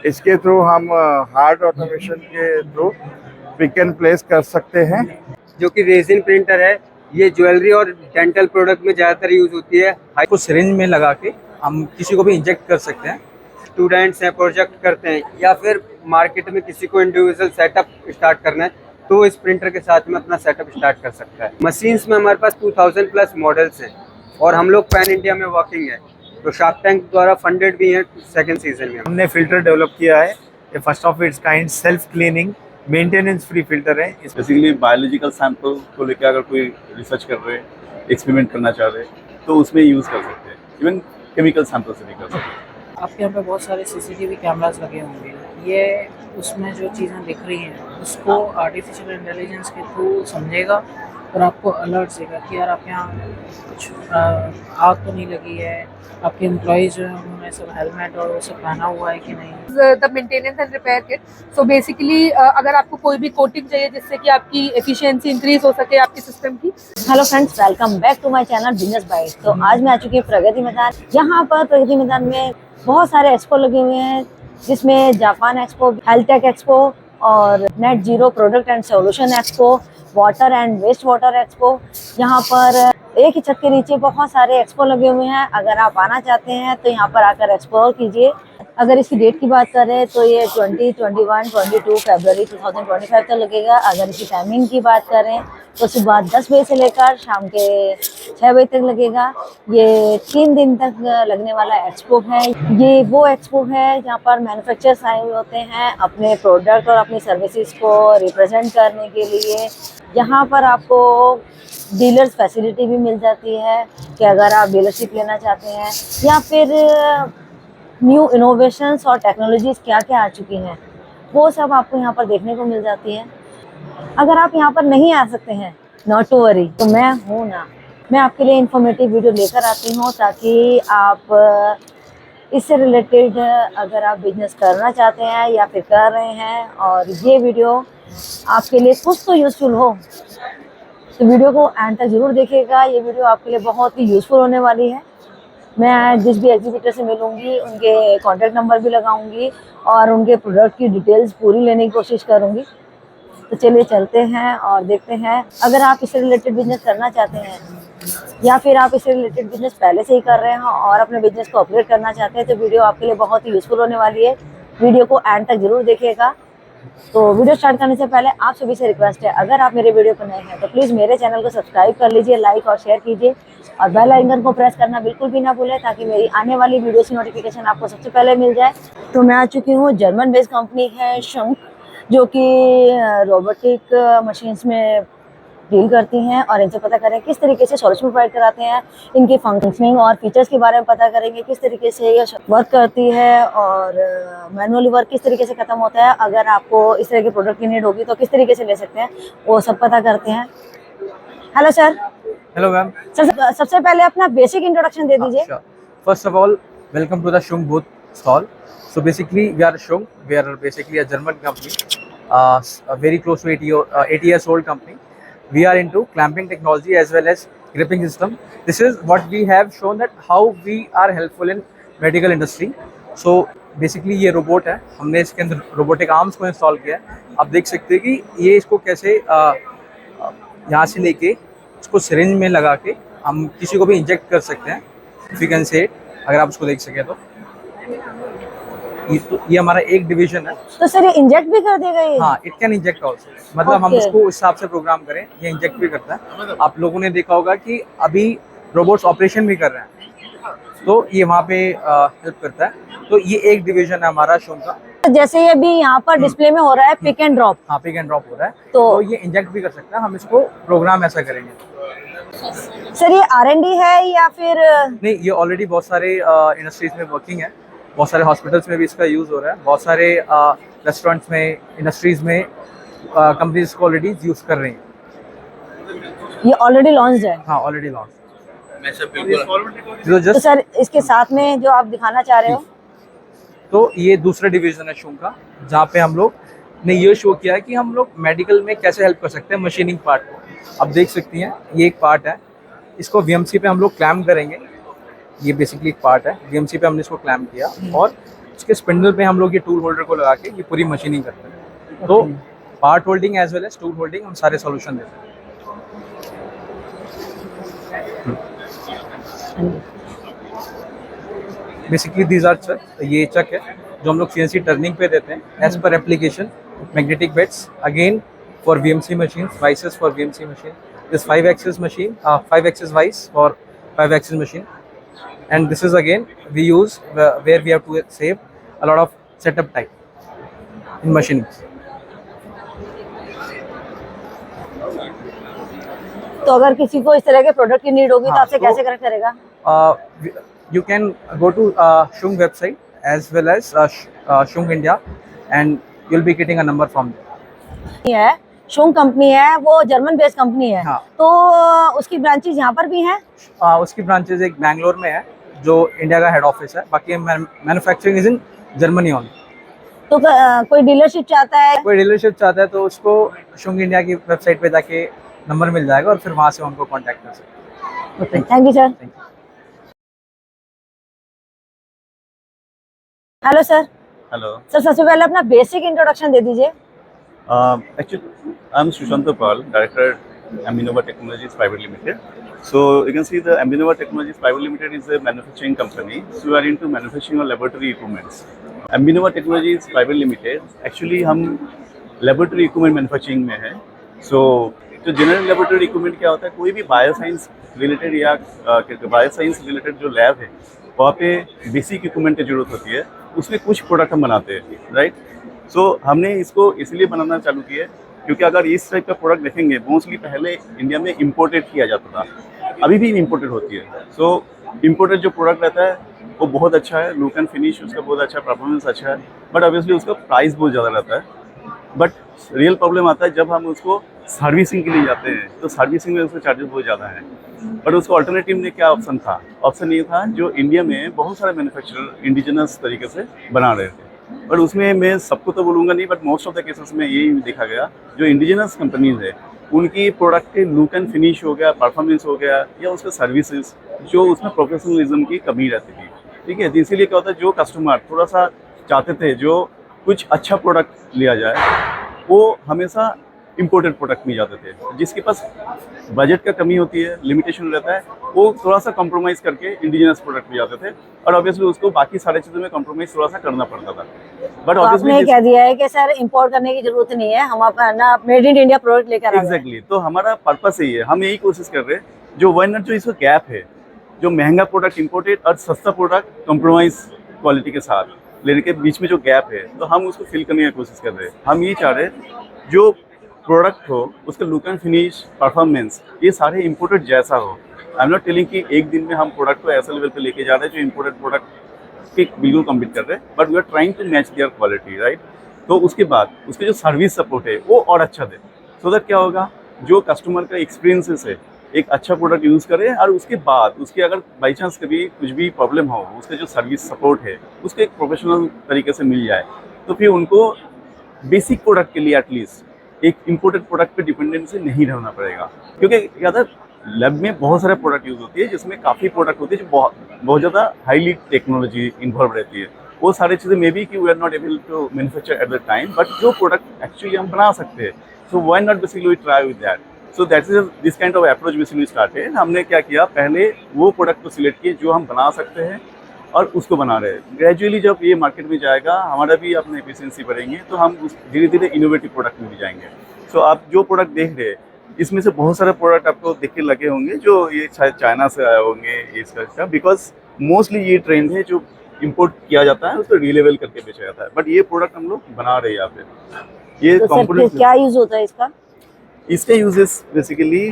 इसके थ्रू हम hard automation के थ्रू पिक एंड प्लेस कर सकते हैं। जो कि रेजिन प्रिंटर है, ये ज्वेलरी और डेंटल प्रोडक्ट में ज़्यादातर यूज होती है। को सिरिंज में लगा के हम किसी को भी इंजेक्ट कर सकते हैं। स्टूडेंट्स हैं, प्रोजेक्ट करते हैं, या फिर मार्केट में किसी को इंडिविजुअल सेटअप स्टार्ट करना है तो इस प्रिंटर के साथ में अपना सेटअप स्टार्ट कर सकता है। मशीन्स में हमारे पास 2000 प्लस मॉडल्स हैं और हम लोग पैन इंडिया में वर्किंग है, तो शार्क टैंक द्वारा फंडेड भी हैं सेकेंड सीजन में। हमने फिल्टर डेवलप किया है, ये first of its kind self cleaning maintenance free filter है। बेसिकली बायोलॉजिकल सैंपल को लेकर अगर कोई रिसर्च कर रहे हैं, एक्सपेरिमेंट करना चाह रहे हैं तो उसमें यूज़ कर सकते हैं। इवन केमिकल सैंपल से भी कर सकते हैं। आपके यहाँ पे बहुत सारे सीसीटीवी कैमरास लगे होंगे, ये उसमें जो चीज़ें दिख रही हैं उसको आर्टिफिशियल इंटेलिजेंस के थ्रू समझेगा और आपको अलर्ट देगा कि यार आपके यहाँ कुछ आग तो नहीं लगी है, आपके एम्प्लॉयज़ जो हैं उन्होंने सब हेलमेट और वो सब पहना हुआ है कि नहीं। The maintenance and repair kit. So basically अगर आपको कोई भी कोटिंग चाहिए जिससे कि आपकी एफिशिएंसी इंक्रीज हो सके आपके सिस्टम की। Hello friends, welcome back to my channel Business Byte. तो आज मैं आ चुकी हूँ प्रगति मैदान। यहाँ पर प्रगति मैदान में बहुत सारे एक्सपो लगे हुए हैं, जिसमें जापान एक्सपो, हेल्थटेक एक्सपो और net zero product and solution expo, water and waste water expo. यहाँ पर एक ही छत के नीचे बहुत सारे एक्सपो लगे हुए हैं। अगर आप आना चाहते हैं तो यहाँ पर आकर एक्सप्लोर कीजिए। अगर इसकी डेट की बात करें तो ये 20, 21, 22 फरवरी 2025 तक लगेगा। अगर इसकी टाइमिंग की बात करें तो सुबह 10 बजे से लेकर शाम के 6 बजे तक लगेगा। ये 3 दिन तक लगने वाला एक्सपो है। ये वो एक्सपो है जहाँ पर मैन्युफैक्चरर्स आए हुए होते हैं अपने प्रोडक्ट और अपनी सर्विसेज को रिप्रेजेंट करने के लिए। यहाँ पर आपको डीलर्स फैसिलिटी भी मिल जाती है कि अगर आप डीलरशिप लेना चाहते हैं, या फिर न्यू इनोवेशंस और टेक्नोलॉजीज़ क्या क्या आ चुकी हैं वो सब आपको यहाँ पर देखने को मिल जाती है। अगर आप यहाँ पर नहीं आ सकते हैं, नॉट टू वरी, तो मैं हूँ ना, मैं आपके लिए इंफॉर्मेटिव वीडियो लेकर आती हूँ ताकि आप इससे रिलेटेड अगर आप बिजनेस करना चाहते हैं या फिर कर रहे हैं और ये वीडियो आपके लिए कुछ तो यूज़फुल हो, तो वीडियो को एंड तक ज़रूर देखिएगा। ये वीडियो आपके लिए बहुत ही यूज़फुल होने वाली है। मैं जिस भी एग्जीबिटर से मिलूंगी उनके कॉन्टैक्ट नंबर भी लगाऊंगी और उनके प्रोडक्ट की डिटेल्स पूरी लेने की कोशिश करूंगी। तो चलिए चलते हैं और देखते हैं। अगर आप इससे रिलेटेड बिजनेस करना चाहते हैं या फिर आप इससे रिलेटेड बिजनेस पहले से ही कर रहे हैं और अपने बिजनेस को अपग्रेड करना चाहते हैं, तो वीडियो आपके लिए बहुत ही यूज़फुल होने वाली है। वीडियो को एंड तक ज़रूर देखिएगा। तो वीडियो स्टार्ट करने से पहले आप सभी से रिक्वेस्ट है, अगर आप मेरे वीडियो पर नए हैं तो प्लीज़ मेरे चैनल को सब्सक्राइब कर लीजिए, लाइक और शेयर कीजिए और बेल आइकन को प्रेस करना बिल्कुल भी ना भूलें ताकि मेरी आने वाली वीडियो की नोटिफिकेशन आपको सबसे पहले मिल जाए। तो मैं आ चुकी हूँ, जर्मन बेस्ड कंपनी है शंक, जो कि रोबोटिक मशीन्स में डील करती हैं और इनसे पता करें किस तरीके से सॉल्यूशन प्रोवाइड कराते हैं, इनकी फंक्शनिंग और फीचर्स के बारे में पता करेंगे, किस तरीके से ये वर्क करती है और मैनुअली वर्क किस तरीके से खत्म होता है। अगर आपको इस तरह के प्रोडक्ट की नीड होगी तो किस तरीके से ले सकते हैं, वो सब पता करते हैं। Hello sir. Hello ma'am. Sir, सबसे पहले अपना बेसिक इंट्रोडक्शन दे दीजिए। First of all, welcome to the Schunk booth stall. So basically, we are Schunk. We are basically a German company, a very close to 80 years old company. We are into clamping technology as well as gripping system. This is what we have shown that how we are helpful in medical industry. So basically ये robot है, हमने इसके अंदर robotic arms को install किया है। आप देख सकते हैं कि ये इसको कैसे यहाँ से लेके इसको सिरिंज में लगा के हम किसी को भी इंजेक्ट कर सकते हैं। इफ यू कैन से, अगर आप उसको देख सके तो ये हमारा एक डिवीजन है। तो सर ये इंजेक्ट भी कर देगा ये? हाँ, इट कैन इंजेक्ट ऑल्सो, मतलब हम उसको उस हिसाब से प्रोग्राम करें, ये इंजेक्ट भी करता है। आप लोगों ने देखा होगा कि अभी रोबोट्स ऑपरेशन भी कर रहे हैं, तो ये वहाँ पे हेल्प करता है। तो ये एक डिवीजन है हमारा शंक का। जैसे ये भी यहाँ पर डिस्प्ले में हो रहा है पिक एंड ड्रॉप। हाँ, पिक एंड ड्रॉप हो रहा है, तो ये इंजेक्ट भी कर सकता है। हम इसको प्रोग्राम ऐसा करेंगे। सर ये R&D है या फिर नहीं, ये ऑलरेडी बहुत सारे इंडस्ट्रीज में वर्किंग है, बहुत सारे हॉस्पिटल्स में भी इसका यूज़ हो रहा है, बहुत सारे रेस्टोरेंट्स में, इंडस्ट्रीज में कंपनीज को ऑलरेडी यूज़ कर रही हैं। ये ऑलरेडी लॉन्च है? हाँ, ऑलरेडी लॉन्च। तो सर इसके साथ में जो आप दिखाना चाह रहे हो, तो ये दूसरा डिवीजन है शंक का, जहाँ पे हम लोग ने ये शो किया है कि हम लोग मेडिकल में कैसे हेल्प कर सकते हैं मशीनिंग पार्ट को। आप देख सकती हैं, ये एक पार्ट है, इसको VMC पे हम लोग क्लैम्प करेंगे। ये बेसिकली एक पार्ट है, VMC पे हमने इसको क्लैम्प किया और उसके स्पिंडल पे हम लोग ये टूल होल्डर को लगा के ये पूरी मशीनिंग करते हैं। तो part holding as well as tool holding हम सारे सॉल्यूशन देते हैं। बेसिकली दीज आर चक, ये चक है जो हम लोग CNC टर्निंग पे देते हैं एज पर application. Magnetic beds again for VMC machine, vices for VMC machine, this 5 axis machine, 5 axis vice for 5 axis machine, and this is again we use where we have to save a lot of setup time in machining. तो अगर किसी को इस तरह के product की need होगी तो हाँ, आपसे तो- कैसे कनेक्ट करेगा? You can go to Shung website as well as Shung India, and you'll be getting a number from there. है शुंग कंपनी है, वो जर्मन बेस्ड कंपनी है। हाँ। तो उसकी ब्रांचेज यहाँ पर भी हैं? उसकी ब्रांचेज एक बैंगलोर में है जो इंडिया का हेड ऑफिस है, बाकी manufacturing is in Germany only. तो कोई डीलरशिप चाहता है? कोई डीलरशिप चाहता है तो उसको शुंग इंडिया की वेबसाइट पे जाके नंबर मिल जाएगा और फिर वहाँ से उनको कांटेक्ट कर सकते हैं। Thank you sir. Hello sir. Hello. Sir सबसे पहले अपना बेसिक इंट्रोडक्शन दे दीजिए। Actually, I'm Sushant Pal, Director, Aminova Technologies Private Limited. So you can see the Aminova Technologies Private Limited is a manufacturing company. So we are into manufacturing of laboratory equipments. Aminova Technologies Private Limited, actually हम laboratory equipment manufacturing में है। So जो general laboratory equipment क्या होता है, कोई भी bioscience related या बायोसाइंस रिलेटेड जो लैब है वहाँ पे बेसिक इक्विपमेंट की जरूरत होती है, उसमें कुछ प्रोडक्ट हम बनाते हैं, राइट। सो हमने इसको इसलिए बनाना चालू किया क्योंकि अगर इस टाइप का प्रोडक्ट देखेंगे, मोस्टली पहले इंडिया में इम्पोर्टेड किया जाता था, अभी भी इम्पोर्टेड होती है। सो इम्पोर्टेड जो प्रोडक्ट रहता है वो बहुत अच्छा है, लुक एंड फिनिश उसका बहुत अच्छा है, परफॉर्मेंस अच्छा है, बट ऑब्वियसली उसका प्राइस बहुत ज़्यादा रहता है। बट रियल प्रॉब्लम आता है जब हम उसको सर्विसिंग के लिए जाते हैं, तो सर्विसिंग में उसके चार्जेस बहुत ज़्यादा हैं। बट उसको अल्टरनेटिव में क्या ऑप्शन था? ऑप्शन ये था जो इंडिया में बहुत सारे मैन्युफैक्चरर इंडिजिनस तरीके से बना रहे थे, बट उसमें मैं सबको तो बोलूँगा नहीं, but most of the cases में यही देखा गया जो इंडिजिनस कंपनीज है उनकी प्रोडक्ट के लुक एंड फिनिश हो गया, परफॉर्मेंस हो गया, या उसके सर्विसेज जो उसमें प्रोफेशनलिज्म की कमी रहती थी, ठीक है। तो इसीलिए क्या होता है, जो कस्टमर थोड़ा सा चाहते थे जो कुछ अच्छा प्रोडक्ट लिया जाए, वो हमेशा इम्पोर्टेड प्रोडक्ट में जाते थे। जिसके पास बजट का कमी होती है, लिमिटेशन रहता है, वो थोड़ा सा कॉम्प्रोमाइज़ करके इंडिजिनस प्रोडक्ट में जाते थे, और ऑब्वियसली उसको बाकी सारे चीज़ों में कॉम्प्रोमाइज़ थोड़ा सा करना पड़ता था। बट तो आपने कह दिया है कि सर इंपोर्ट करने की जरूरत नहीं है, हम अपना मेड इन इंडिया प्रोडक्ट लेकर आ रहे हैं। एग्जैक्टली, तो हमारा पर्पस यही है, हम यही कोशिश कर रहे हैं जो जो इसका गैप है, जो महंगा प्रोडक्ट इम्पोर्टेड और सस्ता प्रोडक्ट कॉम्प्रोमाइज़ क्वालिटी के साथ लेने के बीच में जो गैप है, तो हम उसको फिल करने की कोशिश कर रहे हैं। हम ये चाह रहे हैं जो प्रोडक्ट हो उसका लुक एंड फिनिश, परफॉर्मेंस, ये सारे इम्पोर्टेड जैसा हो। आई एम नॉट टेलिंग कि एक दिन में हम प्रोडक्ट को ऐसे लेवल पे लेके जा रहे हैं जो इम्पोर्टेड प्रोडक्ट के बिल्कुल कम्पीट कर रहे हैं, but we are trying to match their quality, right. तो उसके बाद उसके जो सर्विस सपोर्ट है वो और अच्छा दे, सो दैट क्या होगा, जो कस्टमर का एक्सपीरियंसेस है एक अच्छा प्रोडक्ट यूज़ करें, और उसके बाद उसके अगर बाई चांस कभी कुछ भी प्रॉब्लम हो, उसका जो सर्विस सपोर्ट है उसको एक प्रोफेशनल तरीके से मिल जाए, तो फिर उनको बेसिक प्रोडक्ट के लिए एटलीस्ट एक इम्पोर्टेड प्रोडक्ट पे डिपेंडेंसी नहीं रहना पड़ेगा। क्योंकि क्या था, लैब में बहुत सारे प्रोडक्ट यूज़ होती है जिसमें काफ़ी प्रोडक्ट होती है जो बहुत ज़्यादा हाईली टेक्नोलॉजी इन्वॉल्व रहती है। वो सारी चीज़ें मे बी कि we are not able to manufacture at the time, but जो प्रोडक्ट एक्चुअली हम बना सकते हैं, so why not basically we try with that. So that is this kind of approach basically started. हमने क्या किया, पहले वो प्रोडक्ट को सिलेक्ट किए जो हम बना सकते हैं और उसको बना रहे हैं। ग्रेजुअली जब ये मार्केट में जाएगा, हमारा भी अपना एफिशिएंसी बढ़ेंगे, तो हम उस धीरे धीरे इनोवेटिव प्रोडक्ट में भी जाएंगे। सो आप जो प्रोडक्ट देख रहे हैं, इसमें से बहुत सारे प्रोडक्ट आपको देख के लगे होंगे जो ये शायद चाइना से आए होंगे इसका, बिकॉज मोस्टली ये ट्रेंड है जो इम्पोर्ट किया जाता है उसको रीलेवल करके बेचा जाता है, बट ये प्रोडक्ट हम लोग बना रहे हैं यहाँ पे। ये तो कंपोनेंट क्या यूज होता है इसका? इसका यूजेस बेसिकली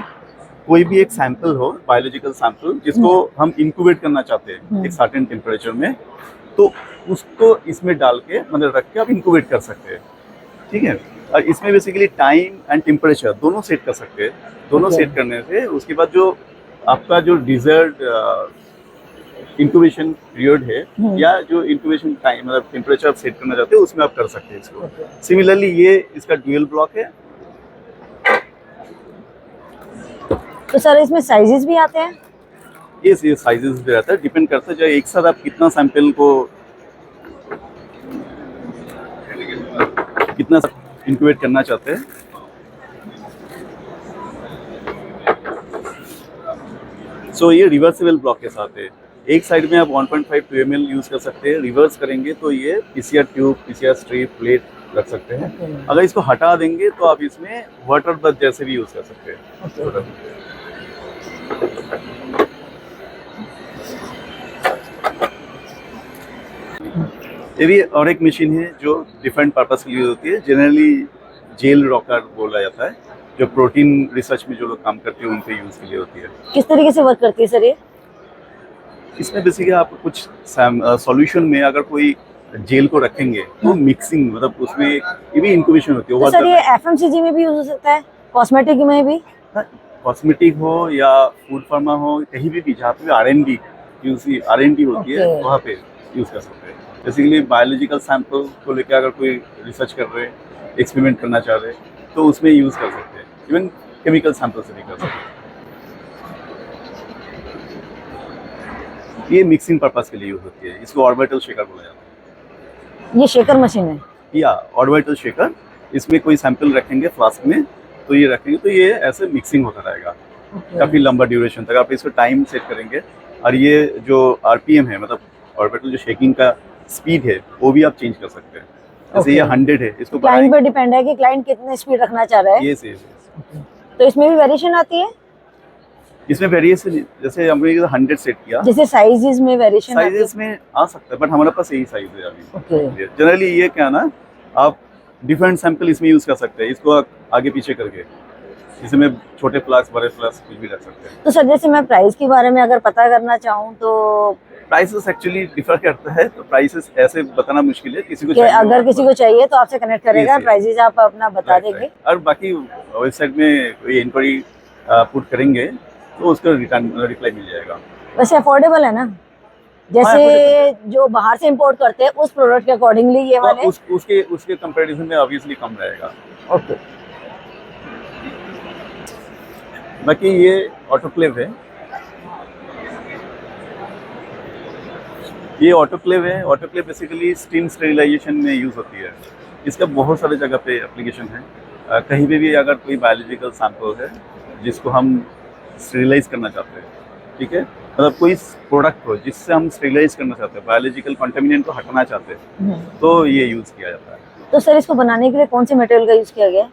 कोई भी एक सैंपल हो, बायोलॉजिकल सैंपल, जिसको हम इंक्यूबेट करना चाहते हैं एक सर्टेन टेम्परेचर में, तो उसको इसमें डाल के मतलब रख के आप इंक्यूबेट कर सकते हैं, ठीक है। और इसमें बेसिकली टाइम एंड टेम्परेचर दोनों सेट कर सकते हैं। दोनों सेट करने से उसके बाद जो आपका जो डिजर्ट इंक्यूबेशन पीरियड है या जो इंक्यूबेशन टाइम मतलब टेम्परेचर आप सेट करना चाहते हैं, उसमें आप कर सकते हैं इसको। सिमिलरली ये इसका ड्यूअल ब्लॉक है। तो सर इसमें साइजेस भी आते हैं? ये साइजेस भी रहता है, डिपेंड करता है जो एक साथ आप कितना सैंपल को कितना इंक्यूबेट करना चाहते हैं। सो ये रिवर्सिबल ब्लॉक के साथ है। एक साइड में आप 1.5 2 ml यूज़ कर सकते हैं, रिवर्स करेंगे तो ये PCR tube, PCR strip, plate रख सकते हैं। अगर इसको हटा देंगे तो आप इसमें वाटर बथ जैसे भी यूज़ कर सकते हैं। ये भी और एक मशीन है जो डिफरेंट पर्पस के लिए होती है। जनरली जेल रॉकर बोला जाता है, जो प्रोटीन रिसर्च में जो लोग काम करते हैं उनके यूज़ के लिए होती है। किस तरीके से वर्क करती है सर ये? इसमें बेसिकली आप कुछ सॉल्यूशन में अगर कोई जेल को रखेंगे तो मिक्सिंग, मतलब उसमें ये भी इंक्यूबेशन होती है। तो सर ये FMCG में भी यूज हो सकता है, कॉस्मेटिक में भी? कॉस्मेटिक हो या फूड फार्मा हो, कहीं भी जहाँ पे R&D होती है वहाँ पे यूज़ कर सकते हैं। बेसिकली बायोलॉजिकल सैंपल को लेकर अगर कोई रिसर्च कर रहे हैं, एक्सपेरिमेंट करना चाह रहे हैं तो उसमें यूज़ कर सकते हैं। इवन केमिकल सैंपल से भी कर सकते हैं। ये मिक्सिंग पर्पस के लिए यूज होती है। इसको ऑर्बिटल शेकर बोला जाता है। ये शेकर मशीन है या ऑर्बिटल शेकर। इसमें कोई सैंपल रखेंगे फ्लास्क में, तो ये रखेंगे तो ये ऐसे मिक्सिंग होता रहेगा काफ़ी लंबा ड्यूरेशन तक। आप इसको टाइम सेट करेंगे और ये जो RPM है, मतलब ऑर्बिटल जो शेकिंग का स्पीड है, वो भी आप चेंज कर सकते हैं। जैसे ये 100 है, इसको क्लाइंट पे डिपेंड है कि क्लाइंट कितने स्पीड रखना चाह रहा है। ये तो इसमें भी वेरिएशन आती है? इसमें वेरिएशन, जैसे हमने 100 सेट किया, जैसे साइजेस में वेरिएशन आती है? साइजेस में आ सकता है, बट हमारे पास यही साइज है अभी। ओके। जनरली ये क्या ना, आप डिफरेंट सैंपल इसमें यूज कर सकते हैं। इसको आप आगे पीछे करके इसमें छोटे फ्लास्क, बड़े फ्लास्क कुछ भी रख सकते हैं। तो सर जैसे मैं प्राइस के बारे में अगर पता करना चाहूँ तो प्राइसेस एक्चुअली डिफर करता है, तो प्राइसेस ऐसे बताना मुश्किल है। किसी को कि अगर किसी को चाहिए तो आपसे कनेक्ट करेगा, Yes, yes. प्राइसेस आप अपना बता देंगे। और बाकी वेबसाइट में कोई इंक्वायरी पुट करेंगे तो उसका रिप्लाई मिल जाएगा। वैसे अफोर्डेबल है ना? जैसे जो बाहर से इंपोर्ट करते हैं उस प्रोडक्ट के अकॉर्डिंगली ये वाले उसके कंपैरिजन में ऑब्वियसली कम रहेगा। ओके। बाकी ये ऑटोक्लेव है। ये ऑटोक्लेव है। ऑटोक्लेव बेसिकली स्टीम स्टेरिलाइजेशन में यूज़ होती है। इसका बहुत सारे जगह पे एप्लीकेशन है। कहीं पे भी अगर कोई बायोलॉजिकल सैंपल है जिसको हम स्टेरिलाइज करना चाहते हैं, ठीक है, मतलब कोई प्रोडक्ट हो जिससे हम स्टेरिलाइज करना चाहते हैं, बायोलॉजिकल कंटेमिनेंट को हटाना चाहते हैं, तो ये यूज़ किया जाता है। तो सर इसको बनाने के लिए कौन से मटेरियल का यूज किया गया है?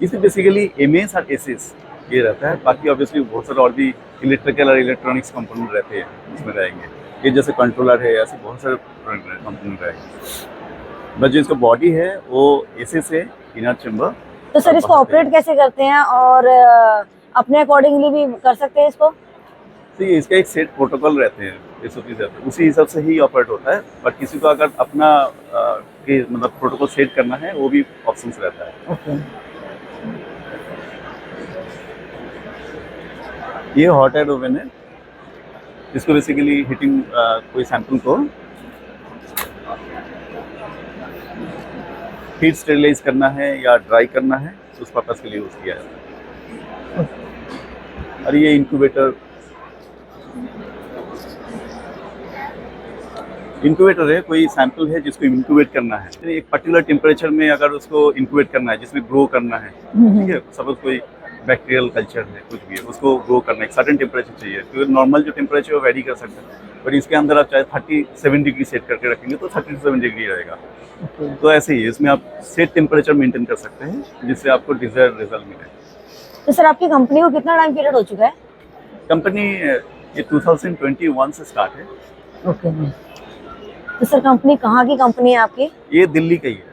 इसमें बेसिकली MS और SS ये रहता है। बाकी ऑब्वियसली बहुत सारे और भी इलेक्ट्रिकल और इलेक्ट्रॉनिक्स कंपोनेंट रहते हैं, इसमें रहेंगे। ये जैसे कंट्रोलर है, ऐसे बहुत सारे कंपोनेंट रहेंगे। बट जो इसका बॉडी है वो SS है, इनर चेम्बर। तो सर इसको ऑपरेट कैसे करते हैं और अपने अकॉर्डिंगली भी कर सकते हैं इसको? तो ये इसका एक सेट प्रोटोकॉल रहते हैं, SOP रहते हैं, उसी हिसाब से ही ऑपरेट होता है। बट किसी को अगर अपना मतलब प्रोटोकॉल सेट करना है, वो भी ऑप्शंस रहता है। ओके। ये हॉट एयर ओवन है। इसको बेसिकली हीटिंग कोई सैंपल को हीट स्टेरिलाइज करना है या ड्राई करना है, उस पर्पस के लिए यूज किया जाता है। और ये इंक्यूबेटर है। कोई सैंपल है जिसको इंक्यूबेट करना है, एक पर्टिकुलर टेम्परेचर में अगर उसको इंक्यूबेट करना है, जिसमें ग्रो करना है, ठीक है, सपोज कोई बैक्टीरियल कल्चर है, कुछ भी है, उसको ग्रो करना है, एक सर्टेन टेम्परेचर चाहिए। क्योंकि नॉर्मल जो टेम्परेचर वो वेरी कर सकते हैं, बट इसके अंदर आप चाहे 37 डिग्री सेट करके रखेंगे तो 37 डिग्री रहेगा। तो ऐसे ही इसमें आप सेट टेम्परेचर मेंटेन कर सकते हैं, जिससे आपको डिजायर्ड रिजल्ट मिले। तो सर आपकी कंपनी को कितना टाइम पीरियड हो चुका है? कंपनी ये 2021 से स्टार्ट है। ओके। तो सर कंपनी कहाँ की कंपनी है आपकी? ये दिल्ली का ही है।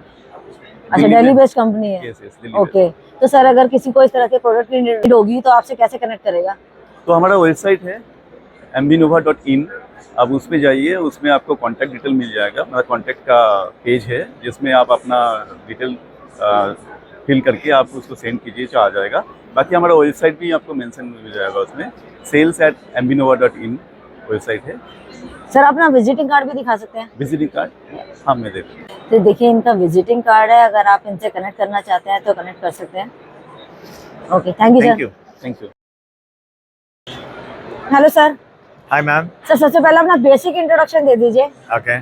अच्छा, दिल्ली बेस्ड कंपनी है। यस, दिल्ली। ओके। तो सर अगर किसी को इस तरह के प्रोडक्ट की नीड होगी तो आपसे कैसे कनेक्ट करेगा? तो हमारा वेबसाइट है ambinova.in। आप उस पर जाइए, उसमें आपको कॉन्टैक्ट डिटेल मिल जाएगा। मेरा कॉन्टैक्ट का पेज है जिसमें आप अपना डिटेल फिल करके आप उसको सेंड कीजिए तो आ जाएगा। बाकी हमारा वेबसाइट भी आपको मेंशन मिल जाएगा, उसमें sales@ambinova.in वेबसाइट है। सर अपना विजिटिंग कार्ड भी दिखा सकते हैं? विजिटिंग कार्ड हाँ मैं देख। तो देखिए इनका विजिटिंग कार्ड है, अगर आप इनसे कनेक्ट करना चाहते हैं तो कनेक्ट कर सकते हैं। Okay, thank you sir. Thank you. Hello sir. Hi ma'am. Sir सबसे पहले अपना बेसिक इंट्रोडक्शन दे दीजिए। ओके,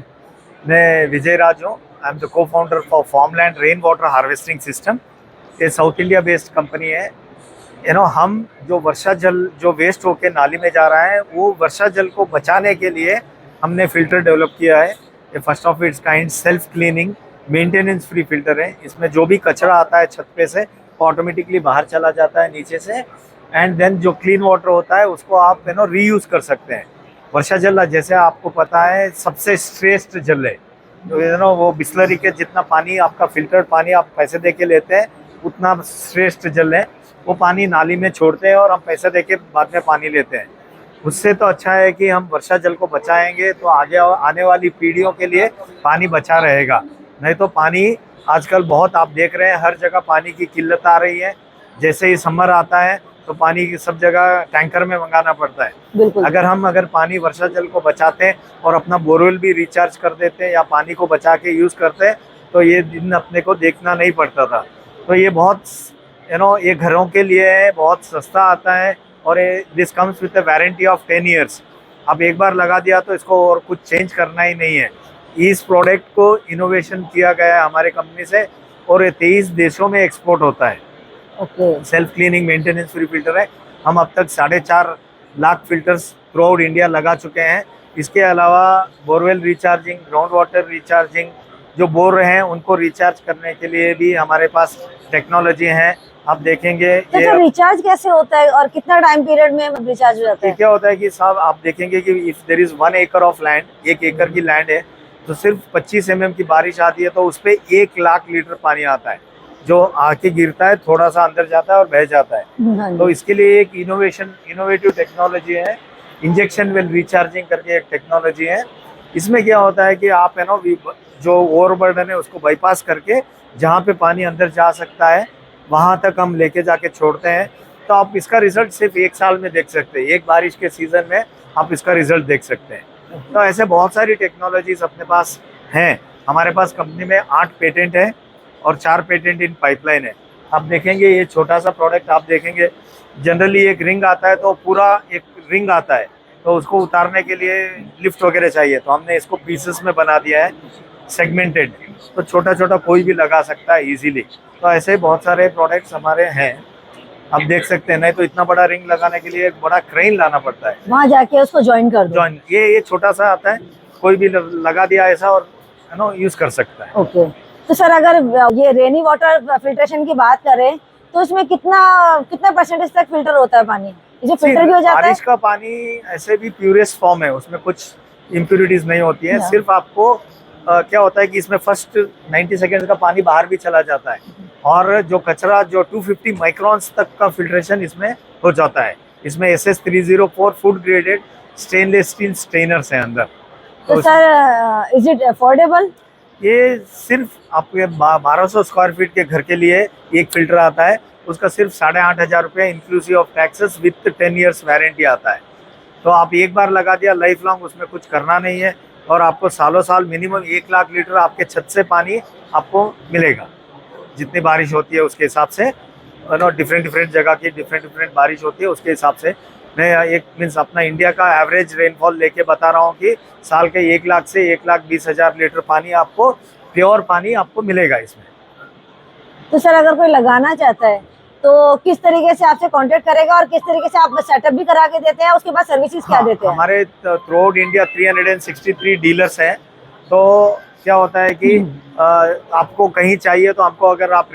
मैं विजय राज हूँ। I am the co-founder for Farmland rain water harvesting system. ये साउथ इंडिया बेस्ड कंपनी है। हम जो वर्षा जल जो वेस्ट होके नाली में जा रहा है, वो वर्षा जल को बचाने के लिए हमने फिल्टर डेवलप किया है। ये first of its kind self cleaning maintenance free filter है। इसमें जो भी कचरा आता है छत पे से ऑटोमेटिकली बाहर चला जाता है नीचे से, एंड देन जो क्लीन वाटर होता है उसको आप रीयूज़ कर सकते हैं। वर्षा जल जैसे आपको पता है सबसे श्रेष्ठ जल है। तो वो बिस्लरी के जितना पानी आपका फिल्टर्ड पानी आप पैसे दे के लेते हैं उतना श्रेष्ठ जल है। वो पानी नाली में छोड़ते हैं और हम पैसे दे के बाद में पानी लेते हैं। उससे तो अच्छा है कि हम वर्षा जल को बचाएंगे तो आगे आने वाली पीढ़ियों के लिए पानी बचा रहेगा। नहीं तो पानी आजकल बहुत आप देख रहे हैं हर जगह पानी की किल्लत आ रही है। जैसे ही समर आता है तो पानी की सब जगह टैंकर में मंगाना पड़ता है। अगर पानी वर्षा जल को बचाते हैं और अपना बोरवेल भी रिचार्ज कर देते हैं या पानी को बचा के यूज़ करते हैं तो ये दिन अपने को देखना नहीं पड़ता था। तो ये बहुत ये घरों के लिए है, बहुत सस्ता आता है और this comes with a warranty of 10 years. अब एक बार लगा दिया तो इसको और कुछ चेंज करना ही नहीं है। इस प्रोडक्ट को इनोवेशन किया गया है हमारे कंपनी से और ये 23 देशों में एक्सपोर्ट होता है। Self cleaning maintenance free filter है। हम अब तक 4.5 lakh filters through out India लगा चुके हैं। इसके अलावा borewell recharging, ground water recharging, जो बोर हैं उनको रिचार्ज करने के लिए भी हमारे पास टेक्नोलॉजी है। आप देखेंगे तो ये रिचार्ज कैसे होता है और कितना टाइम पीरियड में रिचार्ज हो जाता है? क्या होता है कि साहब आप देखेंगे कि इफ देयर इज 1 एकड़ ऑफ लैंड, 1 एकड़ की लैंड है तो सिर्फ 25 mm की बारिश आती है तो उस पर 1 लाख लीटर पानी आता है जो आके गिरता है, थोड़ा सा अंदर जाता है और बह जाता है। तो इसके लिए एक इनोवेटिव टेक्नोलॉजी है, इंजेक्शन वेल रिचार्जिंग करके एक टेक्नोलॉजी है। इसमें क्या होता है कि आप जो ओवरबर्डन है उसको बाईपास करके जहाँ पे पानी अंदर जा सकता है वहाँ तक हम लेके जाके छोड़ते हैं। तो आप इसका रिजल्ट सिर्फ 1 साल में देख सकते हैं। एक बारिश के सीजन में आप इसका रिजल्ट देख सकते हैं। तो ऐसे बहुत सारी टेक्नोलॉजीज अपने पास हैं। हमारे पास कंपनी में 8 पेटेंट है और 4 पेटेंट इन पाइपलाइन है। आप देखेंगे ये छोटा सा प्रोडक्ट आप देखेंगे, जनरली एक रिंग आता है तो पूरा एक रिंग आता है तो उसको उतारने के लिए लिफ्ट वगैरह चाहिए, तो हमने इसको पीसेस में बना दिया है सेगमेंटेड, तो छोटा छोटा कोई भी लगा सकता है इजीली। तो ऐसे बहुत सारे प्रोडक्ट्स हमारे हैं, आप देख सकते हैं। नहीं तो इतना बड़ा रिंग लगाने के लिए एक बड़ा क्रेन लाना पड़ता है, वहाँ जाके उसको ज्वाइन कर दो। ये छोटा सा आता है, कोई भी लगा दिया ऐसा और यूज कर सकता है। ओके, तो सर अगर ये रेनी वाटर फिल्ट्रेशन की बात करें तो इसमें कितना परसेंटेज तक फिल्टर होता है पानी? जो फिल्टर भी हो जाता है? बारिश का पानी ऐसे भी प्यूरेस्ट फॉर्म है, उसमें कुछ इम्प्योरिटीज नहीं होती है। सिर्फ आपको क्या होता है कि इसमें फर्स्ट 90 सेकेंड का पानी बाहर भी चला जाता है और जो कचरा जो 250 माइक्रॉन्स तक का फिल्ट्रेशन इसमें हो जाता है। इसमें SS304 food graded stainless steel strainers हैं अंदर। तो सर इज इट अफोर्डेबल? ये सिर्फ आपके 1200 स्क्वायर फीट के घर के लिए एक फिल्टर आता है, उसका सिर्फ 8,500 रुपये inclusive of taxes with 10 years warranty आता है। तो आप एक बार लगा दिया, लाइफ लॉन्ग उसमें कुछ करना नहीं है और आपको सालों साल मिनिमम 1 लाख लीटर आपके छत से पानी आपको मिलेगा। जितनी बारिश होती है उसके हिसाब से, डिफरेंट जगह की डिफरेंट बारिश होती है उसके हिसाब से। मैं एक मीन्स अपना इंडिया का एवरेज रेनफॉल लेके बता रहा हूँ कि साल के 1 लाख से 1,20,000 लीटर पानी आपको प्योर पानी आपको मिलेगा इसमें। तो सर अगर कोई लगाना चाहता है तो किस तरीके से आपसे कांटेक्ट करेगा और किस तरीके से आप सेटअप भी करा के देते हैं, उसके बाद सर्विसेज क्या देते हैं? हमारे थ्रू आउट इंडिया 363 डीलर्स हैं। तो क्या होता है कि आपको कहीं चाहिए तो आपको अगर आप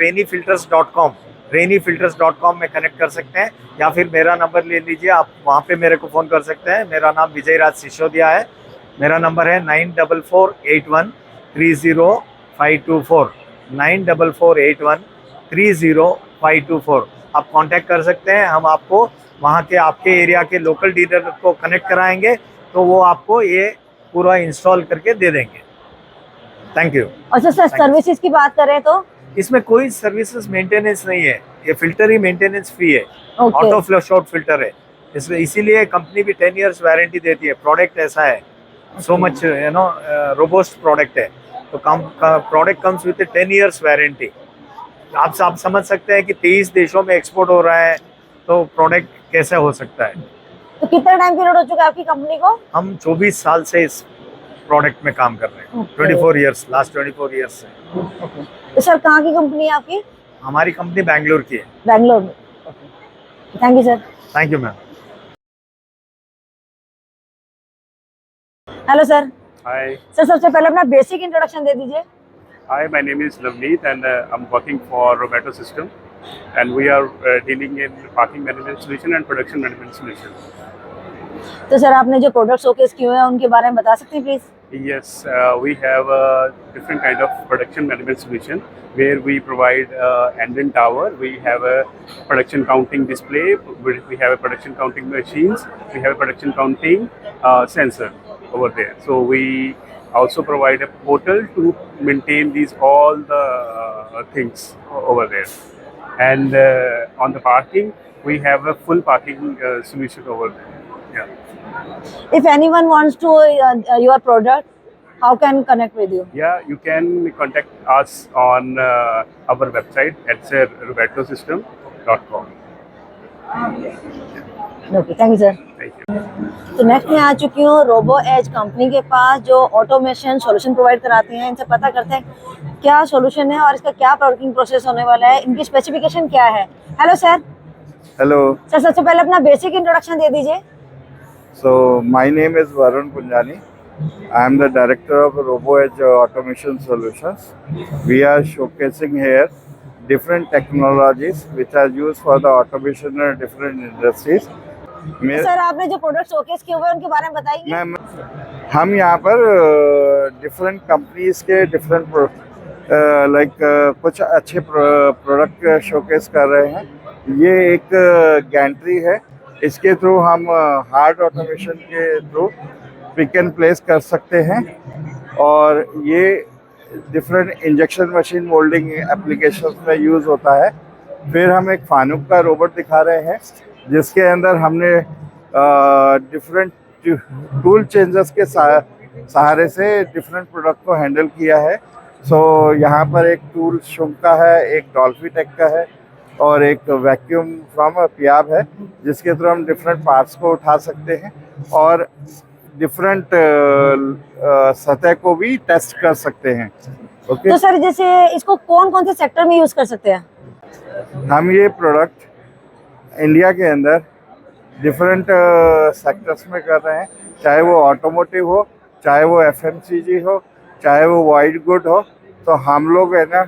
rainifilters.com में कनेक्ट कर सकते हैं या फिर मेरा नंबर ले लीजिए, आप वहाँ पे मेरे को फ़ोन कर सकते हैं। मेरा नाम विजय राज सिसोदिया है। मेरा नंबर है 9448130524 9448130524। आप कांटेक्ट कर सकते हैं। हम आपको वहाँ के आपके एरिया के लोकल डीलर को कनेक्ट कराएंगे तो वो आपको ये पूरा इंस्टॉल करके दे देंगे। Thank you. अच्छा सर, सर्विसेज की बात करें तो इसमें कोई सर्विसेज मेंटेनेंस नहीं है, ये फिल्टर ही मेंटेनेंस फ्री है। ऑटो फ्लश आउट फिल्टर है, इसमें इसीलिए कंपनी भी 10 ईयर्स वारंटी देती है। प्रोडक्ट ऐसा है, सो मच रोबोस्ट प्रोडक्ट है। तो product comes with 10 years warranty. आप समझ सकते हैं कि 23 देशों में एक्सपोर्ट हो रहा है तो प्रोडक्ट कैसे हो सकता है। तो कितना टाइम पीरियड हो चुका है आपकी कंपनी को? हम 24 साल से इस प्रोडक्ट में काम कर रहे हैं। Okay. 24 ईयर्स, लास्ट 24 ईयर्स से। तो सर कहाँ की कंपनी है आपकी? हमारी कंपनी बैंगलोर की है। बैंगलोर में। Thank you sir. Thank you ma'am. Hello sir. Hi, sir सबसे पहले अपना बेसिक इंट्रोडक्शन दे दीजिए। hi. My name is Navneet, and I'm working for Roboto System, and we are dealing in parking management solution and production management solution. तो sir आपने जो product showcase किए हुए हैं उनके बारे में बता सकते हैं please? Yes, we have a different kind of production management solution where we provide engine tower. We have a production counting display. We have a production counting machines. We have a production counting sensor over there. So we also provide a portal to maintain these all the things over there. And on the parking, we have a full parking solution over there. Yeah. If anyone wants to your product, how can connect with you? Yeah, you can contact us on our website at robertosystem.com. Okay thank you sir. Thank you. तो next मैं आ चुकी हूँ robo as company के पास जो automation solution provide कराते हैं। इनसे पता करते हैं क्या सॉल्यूशन है और इसका क्या वर्किंग प्रोसेस होने वाला है, इनकी स्पेसिफिकेशन क्या है। Hello sir. हेलो। सर सबसे पहले अपना बेसिक इंट्रोडक्शन दे दीजिए। So my name is Varun Punjani. I am the director of RoboEdge Automation Solutions. We are showcasing here different technologies which are used for the automation in different industries. Sir आपने जो product showcase किए हुए हैं उनके बारे में बताइए। हम यहाँ पर डिफरेंट कंपनीज के डिफरेंट कुछ अच्छे प्रोडक्ट शोकेस कर रहे हैं। ये एक गैंट्री है, इसके थ्रू हम हार्ड ऑटोमेशन के थ्रू पिक एंड प्लेस कर सकते हैं और ये different injection machine moulding applications में यूज़ होता है। फिर हम एक फानुक का रोबोट दिखा रहे हैं जिसके अंदर हमने डिफरेंट टूल चेंजर्स के सहारे से डिफरेंट प्रोडक्ट को हैंडल किया है। सो यहाँ पर एक टूल शुंग का है, एक डॉल्फीटेक का है और एक वैक्यूम फ्रॉम पियाब है जिसके थ्रू हम डिफरेंट पार्ट्स को उठा सकते हैं और डिफरेंट सतह को भी टेस्ट कर सकते हैं। ओके। तो सर जैसे इसको कौन कौन से सेक्टर में यूज कर सकते हैं? हम ये प्रोडक्ट इंडिया के अंदर डिफरेंट सेक्टर्स में कर रहे हैं, चाहे वो ऑटोमोटिव हो, चाहे वो एफएमसीजी हो, चाहे वो वाइट गुड हो। तो हम लोग है ना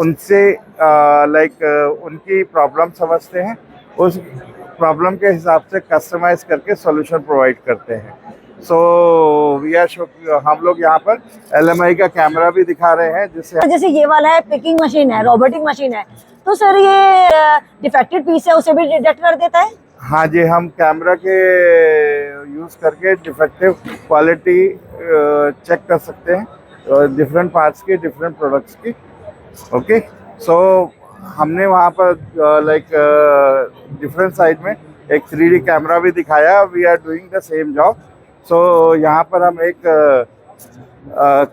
उनसे उनकी प्रॉब्लम समझते हैं, उस प्रॉब्लम के हिसाब से कस्टमाइज करके सॉल्यूशन प्रोवाइड करते हैं। सो वी आर हम लोग यहाँ पर LMI का कैमरा भी दिखा रहे हैं जैसे ये वाला है पिकिंग मशीन है, रोबोटिक मशीन है, तो सर ये डिफेक्टेड पीस है उसे भी डिटेक्ट कर देता है? हाँ जी, हम कैमरा के यूज़ करके डिफेक्टिव क्वालिटी चेक कर सकते हैं डिफरेंट पार्ट्स की, डिफरेंट प्रोडक्ट्स की। ओके। सो हमने वहाँ पर डिफरेंट साइड में एक 3D कैमरा भी दिखाया। We are doing the same job. So यहाँ पर हम एक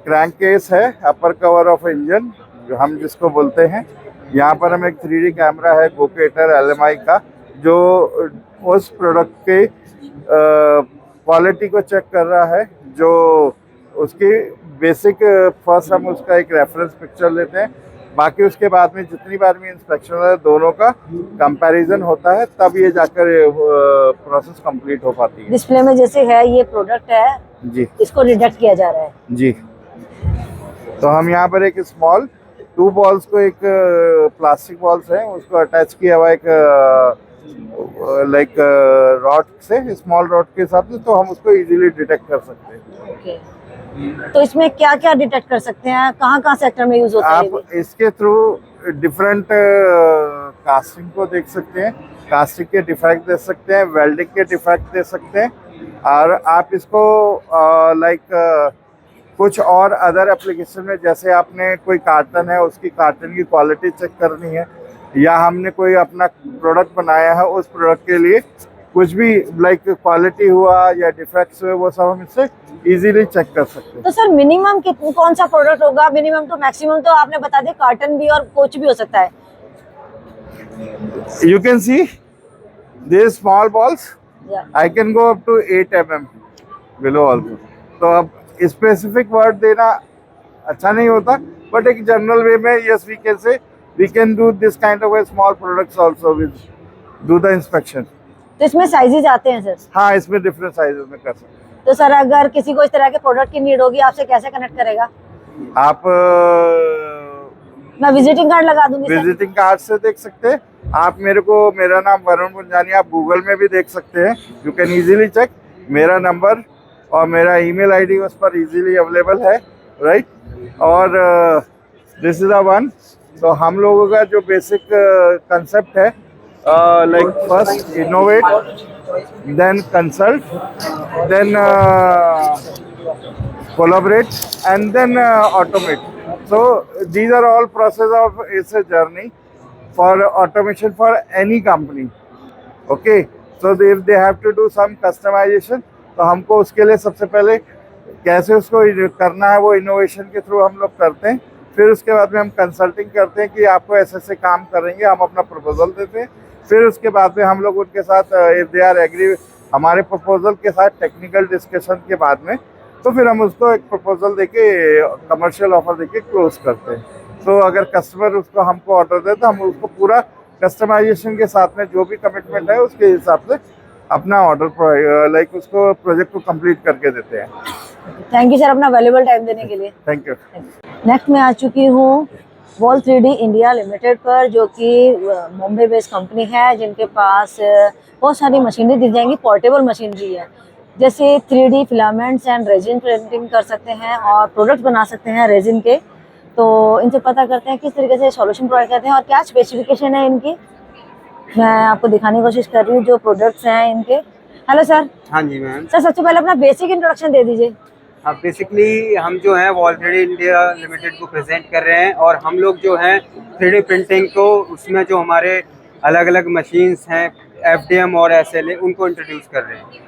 क्रैंक केस है, अपर कवर ऑफ इंजन जो हम जिसको बोलते हैं। यहाँ पर हम एक 3D कैमरा है गोकेटर LMI का जो उस प्रोडक्ट के क्वालिटी को चेक कर रहा है। जो उसकी बेसिक फर्स्ट हम उसका एक रेफरेंस पिक्चर लेते हैं, बाकी उसके बाद में जितनी बार भी इंस्पेक्शन होता है दोनों का कंपैरिजन होता है, तब ये जाकर प्रोसेस कंप्लीट हो पाती है। डिस्प्ले में जैसे है ये प्रोडक्ट है जी, इसको डिटेक्ट किया जा रहा है जी। तो हम यहाँ पर एक स्मॉल 2 बॉल्स को, एक प्लास्टिक बॉल्स है उसको अटैच किया हुआ एक रॉड से, स्मॉल रॉड के साथ, तो हम उसको इजीली डिटेक्ट कर सकते हैं। ओके। तो इसमें क्या क्या डिटेक्ट कर सकते हैं, कहाँ कहाँ सेक्टर में यूज होता है? आप इसके थ्रू डिफरेंट कास्टिंग को देख सकते हैं, कास्टिंग के डिफेक्ट दे सकते हैं, वेल्डिंग के डिफेक्ट दे सकते हैं, और आप इसको कुछ और अदर एप्लीकेशन में, जैसे आपने कोई कार्टन है उसकी कार्टन की क्वालिटी चेक करनी है, या हमने कोई अपना प्रोडक्ट बनाया है उस प्रोडक्ट के लिए कुछ भी क्वालिटी हुआ या डिफेक्ट्स हुए, वो सब हम इससे इजीली चेक कर सकते हैं। तो सर मिनिमम कौन सा प्रोडक्ट होगा? मिनिमम तो मैक्सिमम तो आपने बता दिया, कार्टन भी और कुछ भी हो सकता है। You can see these small balls. Yeah. I can go up to 8 mm below also. तो अब स्पेसिफिक वर्ड देना अच्छा नहीं होता, बट एक जनरल वे में yes we can say we can do this kind of a small products also with do the inspection. तो इसमें साइजेज आते हैं सर? हाँ, इसमें डिफरेंट साइजेस में कर सकते हैं। तो सर अगर किसी को इस तरह के प्रोडक्ट की नीड होगी, आपसे कैसे कनेक्ट करेगा? आप मैं विजिटिंग कार्ड लगा दूंगी सर। विजिटिंग कार्ड से देख सकते हैं आप मेरे को। मेरा नाम वरुण गुंजानी, आप गूगल में भी देख सकते हैं, यू कैन इजीली चेक। मेरा नंबर और मेरा ईमेल आईडी उस पर इजीली अवेलेबल है, राइट। और दिस इज द वन। तो हम लोगों का जो बेसिक कंसेप्ट है, like first innovate, then consult, then collaborate, and then automate. So these are all process of it's a journey for automation for any company. Okay, so if they have to do some customization, तो हमको उसके लिए सबसे पहले कैसे उसको करना है वो इनोवेशन के थ्रू हम लोग करते हैं। फिर उसके बाद में हम कंसल्टिंग करते हैं कि आपको ऐसे ऐसे काम करेंगे, हम अपना प्रपोजल देते हैं। फिर उसके बाद में हम लोग उनके साथ इफ दे आर एग्री हमारे प्रपोजल के साथ टेक्निकल डिस्कशन के बाद में, तो फिर हम उसको एक प्रपोजल देके कमर्शियल ऑफर देके क्लोज करते हैं। तो अगर कस्टमर उसको हमको ऑर्डर दे तो हम उसको पूरा कस्टमाइजेशन के साथ में जो भी कमिटमेंट है उसके हिसाब से अपना ऑर्डर लाइक उसको प्रोजेक्ट को कंप्लीट करके देते हैं। थैंक यू सर अपना वैल्यूएबल टाइम देने के लिए। Thank you. नेक्स्ट मैं आ चुकी हूँ वॉल 3D इंडिया लिमिटेड पर, जो कि मुंबई बेस्ड कंपनी है, जिनके पास बहुत सारी मशीनरी दी जाएंगी। पोर्टेबल मशीनरी है, जैसे 3D filaments and resin printing कर सकते हैं और प्रोडक्ट बना सकते हैं रेजिन के। तो इनसे पता करते हैं किस तरीके से सॉल्यूशन प्रोवाइड करते हैं और क्या स्पेसिफिकेशन है इनकी। मैं आपको दिखाने की कोशिश कर रही हूँ जो प्रोडक्ट्स हैं इनके। Hello sir. हाँ जी मैम। सर सबसे पहले अपना बेसिक इंट्रोडक्शन दे दीजिए। अब बेसिकली हम जो है वॉल 3D इंडिया लिमिटेड को प्रेजेंट कर रहे हैं, और हम लोग जो है 3D प्रिंटिंग को उसमें जो हमारे अलग अलग मशीन्स हैं FDM और SLA उनको इंट्रोड्यूस कर रहे हैं।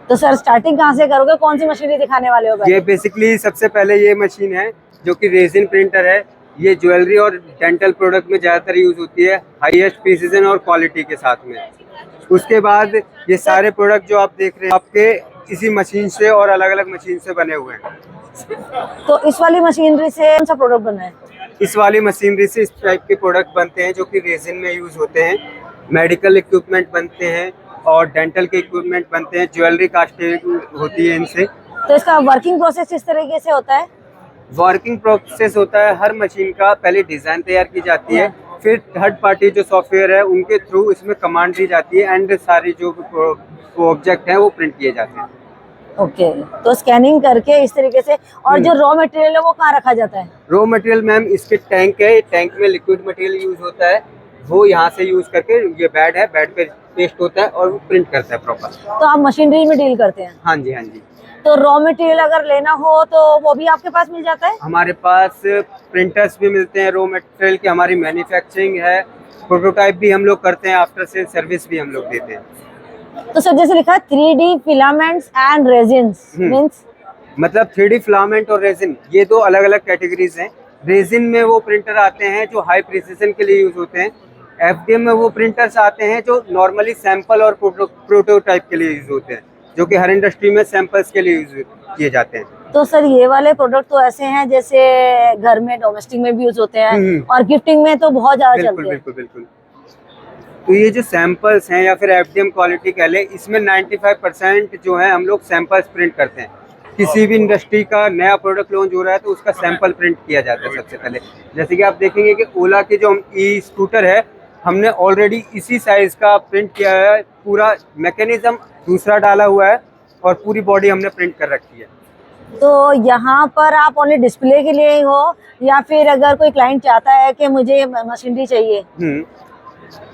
तो सर स्टार्टिंग कहाँ से करोगे, कौन सी मशीनरी दिखाने वाले हो? ये बेसिकली सबसे पहले ये मशीन है जो कि रेजिन प्रिंटर है। ये ज्वेलरी और डेंटल प्रोडक्ट में ज़्यादातर यूज़ होती है, हाईएस्ट प्रिसीजन और क्वालिटी के साथ में। उसके बाद ये सारे प्रोडक्ट जो आप देख रहे हैं आपके इसी मशीन से और अलग अलग मशीन से बने हुए हैं। तो इस वाली मशीनरी से कौन सा प्रोडक्ट बना है? इस वाली मशीनरी से इस टाइप के प्रोडक्ट बनते हैं जो कि रेजिन में यूज़ होते हैं। मेडिकल इक्विपमेंट बनते हैं और डेंटल के इक्विपमेंट बनते हैं। ज्वेलरी कास्टिंग होती है इनसे। तो इसका वर्किंग प्रोसेस किस तरीके से होता है? वर्किंग प्रोसेस होता है, हर मशीन का पहले डिज़ाइन तैयार की जाती है, फिर थर्ड पार्टी जो सॉफ्टवेयर है उनके थ्रू इसमें कमांड दी जाती है, एंड सारी जो ऑब्जेक्ट हैं वो प्रिंट किए जाते हैं। ओके, तो स्कैनिंग करके इस तरीके से। और जो रॉ मटेरियल है वो कहाँ रखा जाता है? रॉ मटेरियल मैम इसके टैंक है, टैंक में लिक्विड मटेरियल यूज होता है, वो यहाँ से यूज करके ये बेड है, बेड पे पेस्ट होता है और वो प्रिंट करता है प्रॉपर। तो आप मशीनरी में डील करते हैं? हाँ जी, हाँ जी। तो रॉ मटेरियल अगर लेना हो तो वो भी आपके पास मिल जाता है? हमारे पास प्रिंटर्स भी मिलते हैं रॉ मटेरियल की, हमारी मैन्युफैक्चरिंग है, प्रोटोटाइप भी हम लोग करते हैं, आफ्टर सेल सर्विस भी हम लोग देते हैं। तो सर जैसे लिखा है 3D filaments and resins, means मतलब 3D फिलामेंट और रेजिन ये दो अलग अलग कैटेगरीज हैं। रेजिन में वो प्रिंटर आते हैं जो हाई प्रिसिजन के लिए यूज होते हैं। FDM में वो प्रिंटर्स आते हैं जो नॉर्मली सैंपल और प्रोटोटाइप के लिए यूज होते हैं, जो कि हर इंडस्ट्री में सैंपल्स के लिए यूज किए जाते हैं। तो सर ये वाले प्रोडक्ट तो ऐसे हैं जैसे घर में डोमेस्टिक में भी यूज होते हैं और गिफ्टिंग में तो बहुत ज्यादा चलते हैं। बिल्कुल बिल्कुल। तो ये जो सैंपल्स हैं या फिर FDM क्वालिटी कह ले, इसमें 95% जो है हम लोग सैंपल्स प्रिंट करते हैं। किसी भी इंडस्ट्री का नया प्रोडक्ट लॉन्च हो रहा है तो उसका सैंपल प्रिंट किया जाता है सबसे पहले। जैसे कि आप देखेंगे कि ओला की जो ई-स्कूटर है, हमने ऑलरेडी इसी साइज का प्रिंट किया है, पूरा मैकेनिज्म दूसरा डाला हुआ है और पूरी बॉडी हमने प्रिंट कर रखी है। तो यहाँ पर आप ओनली डिस्प्ले के लिए ही हो या फिर अगर कोई क्लाइंट चाहता है कि मुझे मशीनरी चाहिए?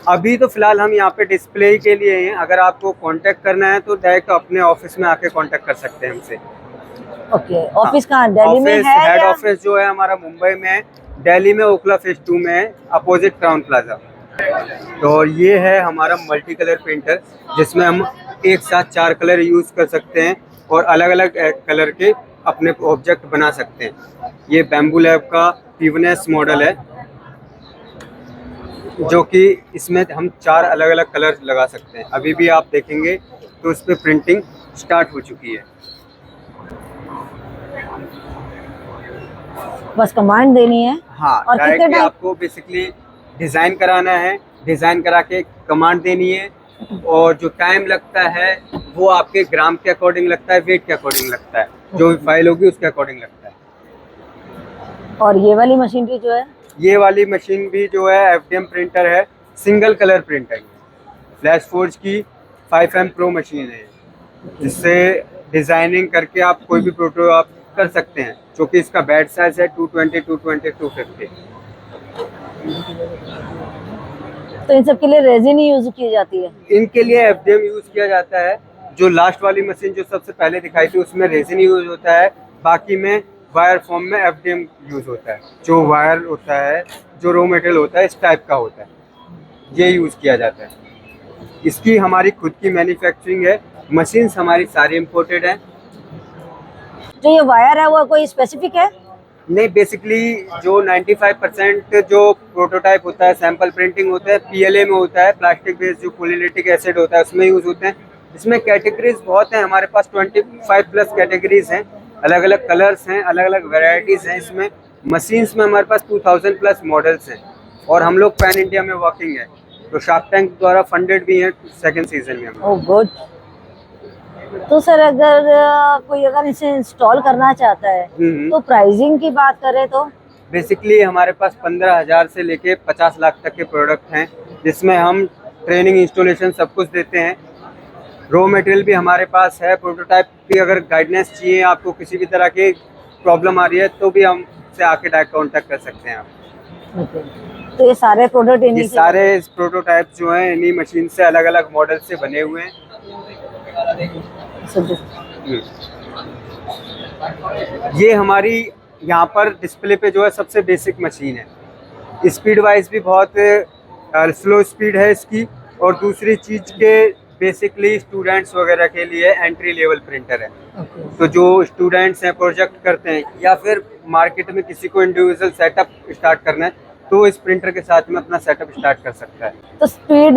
अभी तो फिलहाल हम यहाँ पे डिस्प्ले के लिए हैं। अगर आपको कांटेक्ट करना है तो डायरेक्ट अपने ऑफिस में आके कांटेक्ट कर सकते हैं हमसे। ओके, ऑफिस कहाँ, दिल्ली में है? हेड ऑफिस जो है हमारा मुंबई में है, दिल्ली में ओखला फेज 2 में है, अपोजिट क्राउन प्लाजा। तो ये है हमारा मल्टी कलर प्रिंटर, जिसमें हम एक साथ 4 कलर यूज कर सकते हैं और अलग अलग कलर के अपने ऑब्जेक्ट बना सकते हैं। ये बैम्बू लैब का P1S मॉडल है, जो कि इसमें हम 4 अलग अलग कलर लगा सकते हैं। अभी भी आप देखेंगे तो उस पर प्रिंटिंग स्टार्ट हो चुकी है। बस कमांड देनी है। हाँ, और कितने डायरेक्टली टाइम? आपको बेसिकली डिज़ाइन कराना है, डिज़ाइन करा के कमांड देनी है, और जो टाइम लगता है वो आपके ग्राम के अकॉर्डिंग लगता है, वेट के अकॉर्डिंग लगता है, जो भी फाइल होगी उसके अकॉर्डिंग लगता है। और ये वाली मशीनरी जो है, ये वाली मशीन भी जो है एफडीएम प्रिंटर है, सिंगल कलर प्रिंटर है, फ्लैश फोर्ज की 5M प्रो मशीन है, जिससे डिज़ाइनिंग करके आप कोई भी प्रोटो आप कर सकते हैं, जो कि इसका बैड साइज है 220, 220, 250। तो इन सब के लिए रेजिन ही यूज की जाती है? इनके लिए एफडीएम यूज़ किया जाता है। जो लास्ट वाली मशीन जो सबसे पहले दिखाई थी उसमें रेजिन यूज़ होता है, बाकी में वायर फॉर्म में एफडीएम यूज़ होता है। जो वायर होता है, जो रॉ मटेरियल होता है, इस टाइप का होता है, ये यूज़ किया जाता है। इसकी हमारी खुद की मैन्युफैक्चरिंग है, मशीन्स हमारी सारी इम्पोर्टेड हैं। जो ये वायर है वो कोई स्पेसिफिक है? नहीं, बेसिकली जो 95% जो प्रोटोटाइप होता है, सैंपल प्रिंटिंग होता है, पीएलए में होता है, प्लास्टिक बेस्ड जो पॉलीलेटिक एसिड होता है उसमें यूज़ होते हैं। इसमें कैटेगरीज बहुत हैं, हमारे पास 25+ कैटेगरीज हैं, अलग अलग कलर्स हैं, अलग अलग वेराइटीज़ हैं। इसमें मशीन्स में हमारे पास 2000+ मॉडल्स हैं, और हम लोग पैन इंडिया में वर्किंग है, तो शार्क टैंक द्वारा फंडेड भी हैं 2nd सीजन में। Oh good. तो सर अगर कोई अगर इसे इंस्टॉल करना चाहता है तो प्राइसिंग की बात करें तो? बेसिकली हमारे पास 15,000 से लेके 50 लाख तक के प्रोडक्ट हैं, जिसमें हम ट्रेनिंग, इंस्टॉलेशन सब कुछ देते हैं। रॉ मटेरियल भी हमारे पास है, प्रोटोटाइप भी अगर गाइडेंस चाहिए आपको, किसी भी तरह की प्रॉब्लम आ रही है तो भी हमसे आके डायरेक्ट कॉन्टैक्ट कर सकते हैं आप। तो ये सारे प्रोडक्ट ये सारे प्रोटोटाइप जो हैं इन्हीं मशीन से अलग अलग मॉडल से बने हुए हैं। ये हमारी यहाँ पर डिस्प्ले पे जो है सबसे बेसिक मशीन है। स्पीड वाइज भी बहुत स्लो स्पीड है इसकी, और दूसरी चीज़ के बेसिकली स्टूडेंट्स वगैरह के लिए एंट्री लेवल प्रिंटर है। तो जो स्टूडेंट्स हैं, प्रोजेक्ट करते हैं, या फिर मार्केट में किसी को इंडिविजुअल सेटअप स्टार्ट करना है, तो इस प्रिंटर के साथ में अपना सेटअप स्टार्ट कर सकता है। तो स्पीड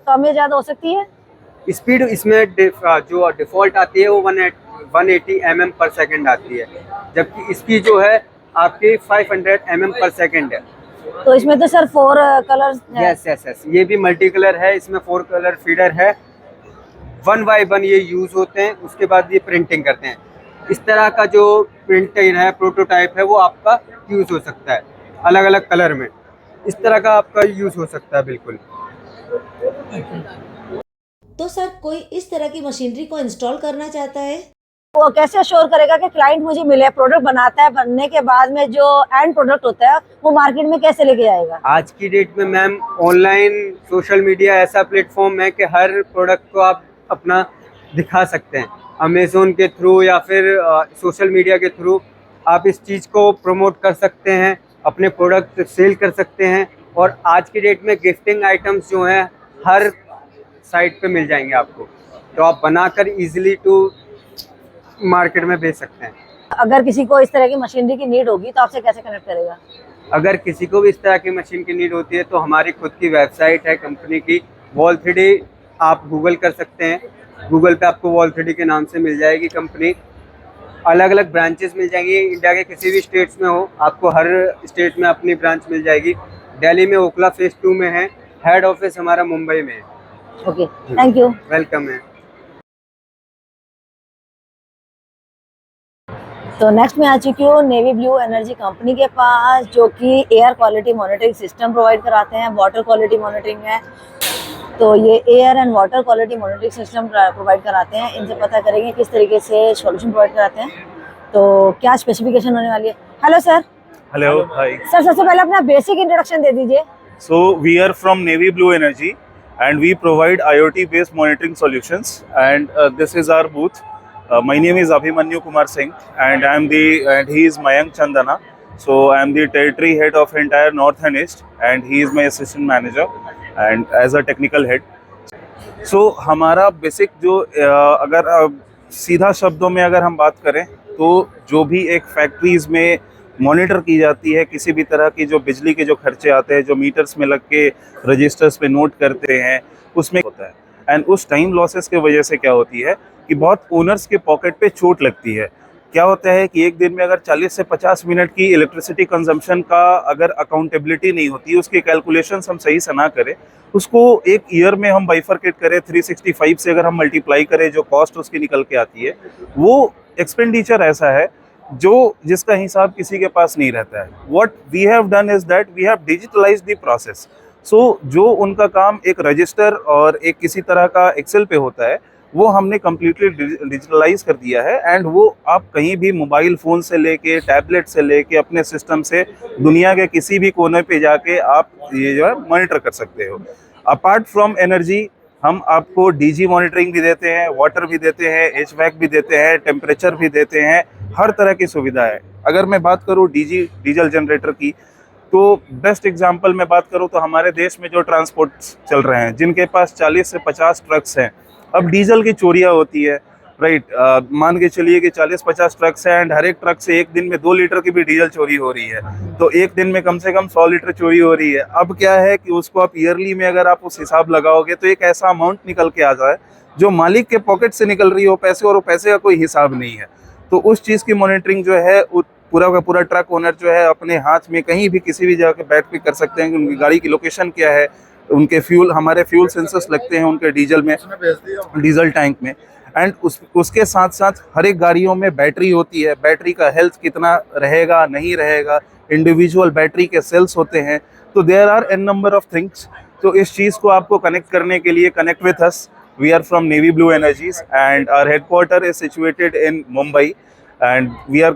कम या ज़्यादा हो सकती है? स्पीड इसमें जो डिफ़ॉल्ट आती है वो 180 mm/s आती है, जबकि इसकी जो है आपकी 500 mm/s है। तो इसमें तो सर 4 कलर्स है। यस, ये भी मल्टी कलर है, इसमें 4 कलर फीडर है, 1 by 1 ये यूज़ होते हैं, उसके बाद ये प्रिंटिंग करते हैं। इस तरह का जो प्रिंटर है, प्रोटोटाइप है, वो आपका यूज़ हो सकता है अलग अलग कलर में, इस तरह का आपका यूज़ हो सकता है बिल्कुल। तो सर कोई इस तरह की मशीनरी को इंस्टॉल करना चाहता है, वो कैसे अश्योर करेगा कि क्लाइंट मुझे मिले? प्रोडक्ट बनाता है, बनने के बाद में जो एंड प्रोडक्ट होता है वो मार्केट में कैसे लेके जाएगा? आज की डेट में मैम ऑनलाइन सोशल मीडिया ऐसा प्लेटफॉर्म है कि हर प्रोडक्ट को आप अपना दिखा सकते हैं। अमेज़ोन के थ्रू या फिर सोशल मीडिया के थ्रू आप इस चीज़ को प्रमोट कर सकते हैं, अपने प्रोडक्ट सेल कर सकते हैं। और आज की डेट में गिफ्टिंग आइटम्स जो हैं हर साइट पे मिल जाएंगे आपको, तो आप बनाकर इजीली टू मार्केट में बेच सकते हैं। अगर किसी को इस तरह की मशीनरी की नीड होगी तो आपसे कैसे कनेक्ट करेगा? अगर किसी को भी इस तरह की मशीन की नीड होती है तो हमारी खुद की वेबसाइट है कंपनी की, Wall3D, आप गूगल कर सकते हैं। गूगल पे आपको Wall3D के नाम से मिल जाएगी कंपनी। अलग अलग ब्रांचेस मिल जाएंगी, इंडिया के किसी भी स्टेट्स में हो, आपको हर स्टेट में अपनी ब्रांच मिल जाएगी। दिल्ली में ओखला फेज 2 में है, हेड ऑफिस हमारा मुंबई में है। Okay, thank you. वेलकम है। तो नेक्स्ट मैं आ चुकी हूँ नेवी ब्लू एनर्जी कंपनी के पास, जो कि air quality monitoring system provide कराते हैं, वाटर क्वालिटी मॉनिटरिंग है। तो ये air and water quality monitoring system provide कराते हैं। इनसे पता करेंगे किस तरीके से सॉल्यूशन प्रोवाइड कराते हैं, तो क्या स्पेसिफिकेशन होने वाली है। Hello sir. Hello, hi sir, सबसे पहले अपना बेसिक इंट्रोडक्शन दे दीजिए। So we are from Navy Blue Energy and we provide IoT based monitoring solutions, and this is our booth. My name is Abhimanyu Kumar Singh and he is Mayank Chandana. So I am the territory head of entire North and East, and he is my assistant manager and as a technical head. So हमारा basic जो अगर सीधा शब्दों में अगर हम बात करें तो जो भी एक फैक्ट्रीज में मॉनिटर की जाती है, किसी भी तरह की जो बिजली के जो खर्चे आते हैं, जो मीटर्स में लग के रजिस्टर्स पे नोट करते हैं, उसमें होता है। एंड उस टाइम लॉसेस के वजह से क्या होती है कि बहुत ओनर्स के पॉकेट पे चोट लगती है। क्या होता है कि एक दिन में अगर 40 से 50 मिनट की इलेक्ट्रिसिटी कंजम्पशन का अगर अकाउंटेबिलिटी नहीं होती, उसकी कैलकुलेशंस हम सही से ना करें, उसको एक ईयर में हम बाइफरकेट करें 365 से अगर हम मल्टीप्लाई करें, जो कॉस्ट उसकी निकल के आती है, वो एक्सपेंडिचर ऐसा है जिसका हिसाब किसी के पास नहीं रहता है। What we have done is that we have digitalized the process. So जो उनका काम एक रजिस्टर और एक किसी तरह का एक्सेल पे होता है, वो हमने कम्प्लीटली डिजिटलाइज कर दिया है। एंड वो आप कहीं भी मोबाइल फ़ोन से लेके, टैबलेट से लेके, अपने सिस्टम से दुनिया के किसी भी कोने पे जाके आप ये जो है मॉनिटर कर सकते हो। अपार्ट फ्रॉम एनर्जी, हम आपको डीजी मॉनिटरिंग भी देते हैं, वाटर भी देते हैं, एचवैक भी देते हैं, टेम्परेचर भी देते हैं, हर तरह की सुविधा है। अगर मैं बात करूँ डीजल जनरेटर की, तो बेस्ट एग्जांपल मैं बात करूँ तो हमारे देश में जो ट्रांसपोर्ट चल रहे हैं, जिनके पास 40 से 50 ट्रक्स हैं, अब डीजल की चोरियां होती है, राइट। मान के चलिए कि 40-50 ट्रक्स हैं एंड हर एक ट्रक से एक दिन में 2 लीटर की भी डीजल चोरी हो रही है, तो एक दिन में कम से कम 100 लीटर चोरी हो रही है। अब क्या है कि उसको आप ईयरली में अगर आप उस हिसाब लगाओगे तो एक ऐसा अमाउंट निकल के आ जाए जो मालिक के पॉकेट से निकल रही हो पैसे, और वो पैसे का कोई हिसाब नहीं है। तो उस चीज़ की मॉनिटरिंग जो है पूरा का पूरा ट्रक ओनर जो है अपने हाथ में कहीं भी किसी भी जगह बैठ के कर सकते हैं कि उनकी गाड़ी की लोकेशन क्या है, उनके फ्यूल, हमारे फ्यूल सेंसर्स लगते हैं उनके डीजल टैंक में। एंड उसके साथ साथ हर एक गाड़ियों में बैटरी होती है, बैटरी का हेल्थ कितना रहेगा नहीं रहेगा, इंडिविजुअल बैटरी के सेल्स होते हैं। तो there are an number of things. तो इस चीज़ को आपको कनेक्ट करने के लिए connect with us. We are from Navy Blue Energies and our headquarter is situated in Mumbai and we are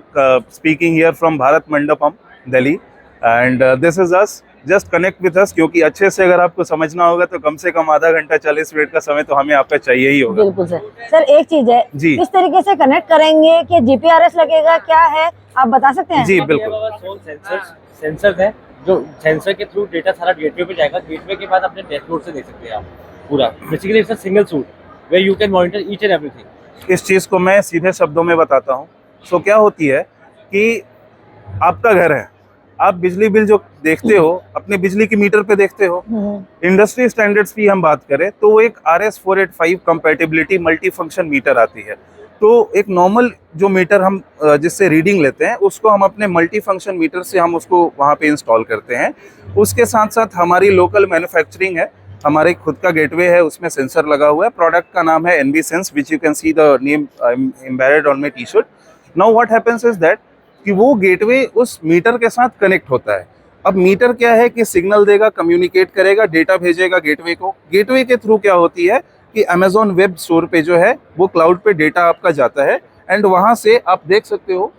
speaking here from Bharat Mandapam, Delhi, and this is us. Just connect with us, क्योंकि अच्छे से अगर आपको समझना होगा तो कम से कम आधा घंटा 40 मिनट का समय तो हमें आपका चाहिए ही होगा। बिल्कुल सर। सर एक चीज है जी, किस तरीके से कनेक्ट करेंगे, कि जीपीआरएस लगेगा, क्या है आप बता सकते हैं? जी बिल्कुल। सेंसर है, जो सेंसर के थ्रू डेटा सारा गेटवे पे जाएगा। गेटवे के बाद अपने डैशबोर्ड से देख सकते हैं आप पूरा। Basically it's a single suite where you can monitor each and everything. इस चीज़ को मैं सीधे शब्दों में बताता हूँ। सो क्या होती है कि आपका घर है, आप बिजली बिल जो देखते हो अपने बिजली की मीटर पे देखते हो, इंडस्ट्री स्टैंडर्ड्स की हम बात करें तो वो एक RS485 compatibility multi function metre आती है। तो एक नॉर्मल जो मीटर हम जिससे रीडिंग लेते हैं, उसको हम अपने मल्टी फंक्शन मीटर से हम उसको वहाँ पे इंस्टॉल करते हैं। उसके साथ साथ हमारी लोकल मैन्युफैक्चरिंग है, हमारे खुद का गेटवे है, उसमें सेंसर लगा हुआ है। प्रोडक्ट का नाम है NV Sense, which you can see the name embedded on my T shirt. Now what happens is that कि वो गेटवे उस मीटर के साथ कनेक्ट होता है। अब मीटर क्या है कि सिग्नल देगा, कम्युनिकेट करेगा, डेटा भेजेगा गेटवे को। गेटवे के थ्रू क्या होती है कि अमेजॉन वेब स्टोर पे जो है वो क्लाउड पे डेटा आपका जाता है एंड वहाँ से आप देख सकते हो।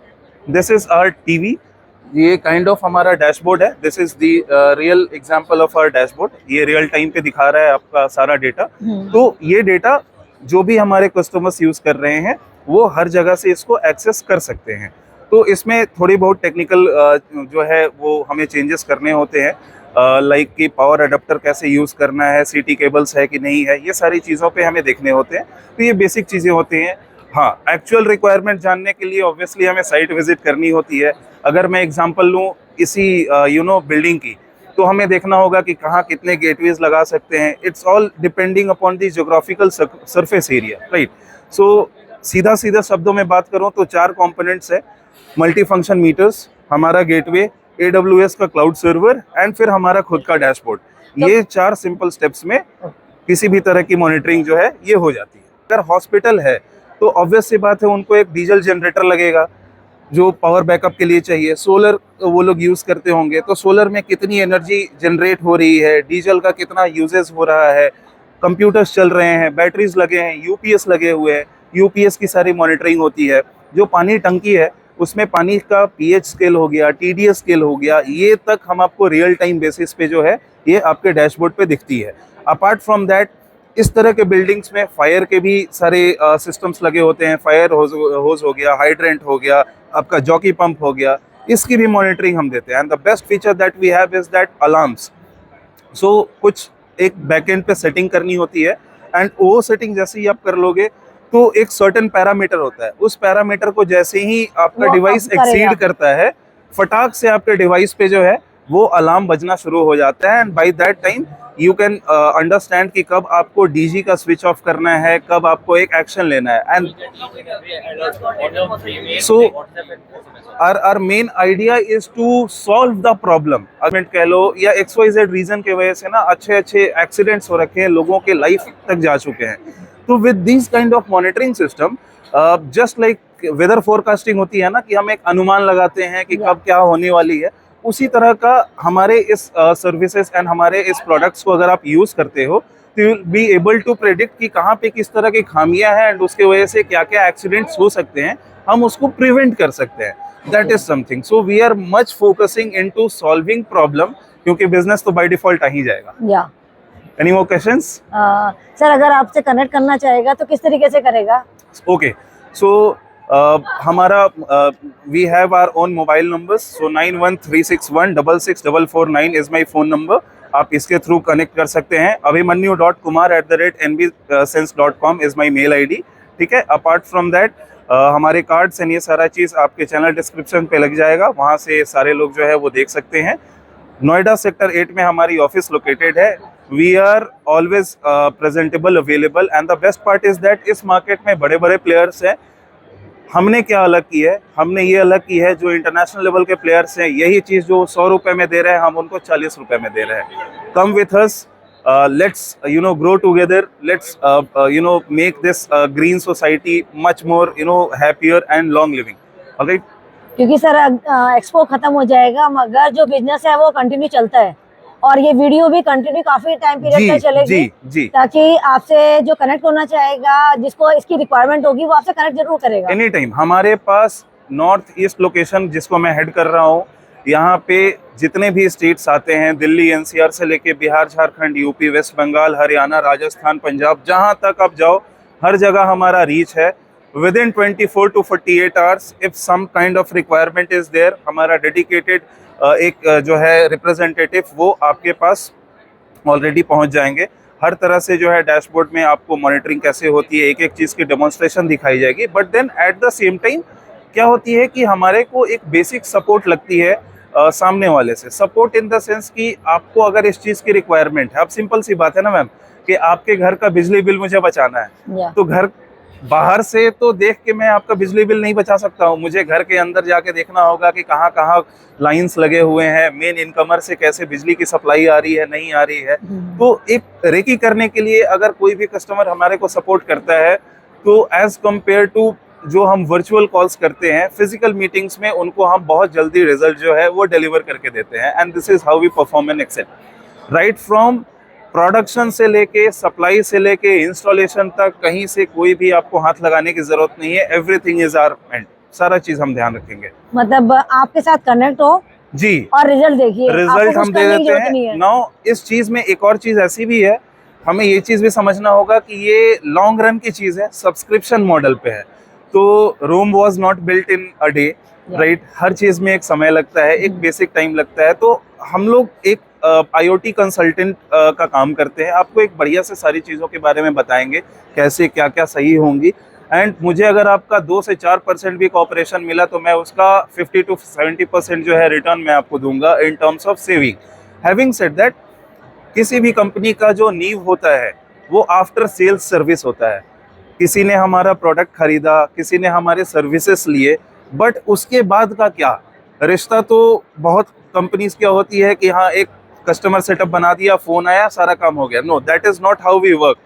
दिस इज आवर टीवी, ये काइंड ऑफ हमारा डैशबोर्ड है। This is the real example of our dashboard. ये रियल टाइम पे दिखा रहा है आपका सारा डेटा। तो ये डेटा जो भी हमारे कस्टमर्स यूज कर रहे हैं वो हर जगह से इसको एक्सेस कर सकते हैं। तो इसमें थोड़ी बहुत टेक्निकल जो है वो हमें चेंजेस करने होते हैं, लाइक कि पावर अडेप्टर कैसे यूज़ करना है, सीटी केबल्स है कि नहीं है, ये सारी चीज़ों पे हमें देखने होते हैं। तो ये बेसिक चीज़ें होती हैं। हाँ, एक्चुअल रिक्वायरमेंट जानने के लिए ऑब्वियसली हमें साइट विजिट करनी होती है। अगर मैं एग्जांपल लूँ इसी बिल्डिंग की, तो हमें देखना होगा कि कहाँ कितने गेटवेज लगा सकते हैं। It's all depending upon the geographical surface area, right. So सीधा शब्दों में बात करूँ तो 4 कंपोनेंट्स है, मल्टी फंक्शन मीटर्स, हमारा गेटवे, AWS का क्लाउड सर्वर एंड फिर हमारा खुद का डैशबोर्ड। ये 4 सिंपल स्टेप्स में किसी भी तरह की मॉनिटरिंग जो है ये हो जाती है। अगर हॉस्पिटल है तो ऑब्वियस सी बात है उनको एक डीजल जनरेटर लगेगा जो पावर बैकअप के लिए चाहिए। सोलर वो लोग यूज़ करते होंगे, तो सोलर में कितनी एनर्जी जनरेट हो रही है, डीजल का कितना यूजेस हो रहा है, कंप्यूटर्स चल रहे हैं, बैटरीज लगे हैं, UPS लगे हुए हैं, UPS की सारी मॉनिटरिंग होती है। जो पानी टंकी है उसमें पानी का pH स्केल हो गया, TDS स्केल हो गया, ये तक हम आपको रियल टाइम बेसिस पे जो है ये आपके डैशबोर्ड पे दिखती है। अपार्ट फ्रॉम दैट, इस तरह के बिल्डिंग्स में फायर के भी सारे सिस्टम्स लगे होते हैं। फायर होज हो गया, हाइड्रेंट हो गया, आपका जॉकी पंप हो गया, इसकी भी मॉनिटरिंग हम देते हैं। And the best feature that we have is that alarms. So कुछ एक बैकएंड पे सेटिंग करनी होती है एंड वो सेटिंग जैसे ही आप कर लोगे तो एक सर्टेन पैरामीटर होता है, उस पैरामीटर को जैसे ही आपका डिवाइस एक्सीड करता है, फटाक से आपके डिवाइस पे जो है वो अलार्म बजना शुरू हो जाता है, and by that time you can understand कि कब आपको डीजी का स्विच ऑफ करना है, कब आपको एक एक्शन लेना है. And so our main idea is to solve the problem. कह लो या XYZ रीजन के वजह से ना अच्छे एक्सीडेंट्स हो रखे हैं, लोगों के लाइफ तक जा चुके हैं. तो with this kind of monitoring system, just like weather forecasting होती है ना कि हम एक अनुमान लगाते हैं कि कब क्या होने वाली है, उसी तरह का हमारे इस सर्विसेज एंड हमारे इस प्रोडक्ट्स को अगर आप यूज करते हो तो you will be able to predict कि कहाँ पे किस तरह की खामियां हैं एंड उसके वजह से क्या क्या एक्सीडेंट्स हो सकते हैं, हम उसको प्रिवेंट कर सकते हैं. That is something. So we are much focusing into solving problem, क्योंकि बिजनेस तो बाय डिफॉल्ट आ ही जाएगा. या Any more questions? सर अगर आपसे कनेक्ट करना चाहेगा तो किस तरीके से करेगा? Okay. So हमारा we have our own mobile numbers. So 9136166449 is my phone number. आप इसके थ्रू कनेक्ट कर सकते हैं. abhimanyu.kumar@nbsense.com is my mail ID. ठीक है. Apart from that, हमारे कार्ड्स एंड ये सारा चीज़ आपके चैनल डिस्क्रिप्शन पे लग जाएगा, वहाँ से सारे लोग जो है वो देख सकते हैं. नोएडा सेक्टर 8 में हमारी ऑफिस लोकेटेड है. We are always presentable, available, and the best part is that इस मार्केट में बड़े बड़े प्लेयर्स हैं. हमने क्या अलग की है, हमने ये अलग की है, जो इंटरनेशनल लेवल के प्लेयर्स हैं यही चीज़ जो 100 रुपये में दे रहे हैं हम उनको 40 रुपये में दे रहे हैं. Come with us, let's grow together, let's make this green society much more happier and long living. Okay, क्योंकि सर एक्सपो खत्म हो जाएगा मगर जो बिजनेस है वो कंटिन्यू चलता है और ये वीडियो भी कंटिन्यू काफी टाइम पीरियड तक चलेगी. जी, ताकि आपसे जो कनेक्ट होना चाहेगा, जिसको इसकी रिक्वायरमेंट होगी, वो आपसे कनेक्ट जरूर करेगा. Any time. हमारे पास नॉर्थ ईस्ट लोकेशन जिसको मैं हेड कर रहा हूँ, यहाँ पे जितने भी स्टेट्स आते हैं, दिल्ली NCR से लेके बिहार, झारखंड, यूपी, वेस्ट बंगाल, हरियाणा, राजस्थान, पंजाब, जहाँ तक आप जाओ हर जगह हमारा रीच है. Within 24 to 48 hours if some kind of requirement is there, हमारा डेडिकेटेड एक जो है रिप्रेजेंटेटिव वो आपके पास ऑलरेडी पहुँच जाएंगे. हर तरह से जो है डैशबोर्ड में आपको मॉनिटरिंग कैसे होती है, एक एक चीज़ की डेमोन्स्ट्रेशन दिखाई जाएगी. But then at the same time क्या होती है कि हमारे को एक बेसिक सपोर्ट लगती है सामने वाले से. सपोर्ट इन द सेंस कि आपको अगर इस चीज़ की रिक्वायरमेंट है, अब सिंपल सी बात है ना मैम कि आपके घर का बिजली बिल मुझे बचाना है, तो घर बाहर से तो देख के मैं आपका बिजली बिल नहीं बचा सकता हूँ. मुझे घर के अंदर जाके देखना होगा कि कहाँ कहाँ लाइंस लगे हुए हैं, मेन इनकमर से कैसे बिजली की सप्लाई आ रही है, नहीं आ रही है. तो एक रेकी करने के लिए अगर कोई भी कस्टमर हमारे को सपोर्ट करता है तो एज कम्पेयर टू जो हम वर्चुअल कॉल्स करते हैं, फिजिकल मीटिंग्स में उनको हम बहुत जल्दी रिजल्ट जो है वो डिलीवर करके देते हैं. And this is how we perform and excel. Right from production से लेके, सप्लाई से लेके, इंस्टॉलेशन तक, कहीं से कोई भी आपको हाथ लगाने की जरूरत नहीं है. एवरीथिंग इज आवर एंड, सारा चीज हम ध्यान रखेंगे. मतलब आपके साथ कनेक्ट हो जी और रिजल्ट देखिए, रिजल्ट हम दे देते हैं. नाउ इस चीज में एक और चीज ऐसी भी है, हमें ये चीज भी समझना होगा कि ये लॉन्ग रन की चीज है, सब्सक्रिप्शन मॉडल पे है. तो Rome was not built in a day, right. हर चीज में एक समय लगता है, एक बेसिक टाइम लगता है. तो हम लोग एक IoT कंसल्टेंट का काम करते हैं. आपको एक बढ़िया से सारी चीज़ों के बारे में बताएंगे कैसे क्या क्या सही होंगी. एंड मुझे अगर आपका 2 से 4% भी कॉपरेशन मिला तो मैं उसका 50 to 70% जो है रिटर्न मैं आपको दूंगा in terms of saving. Having said that, किसी भी कंपनी का जो नींव होता है वो आफ्टर सेल्स सर्विस होता है. किसी ने हमारा प्रोडक्ट खरीदा, किसी ने हमारे सर्विसेज लिए, बट उसके बाद का क्या रिश्ता. तो बहुत कंपनीज क्या होती है कि हाँ एक कस्टमर सेटअप बना दिया, फोन आया, सारा काम हो गया. No, that is not how we work.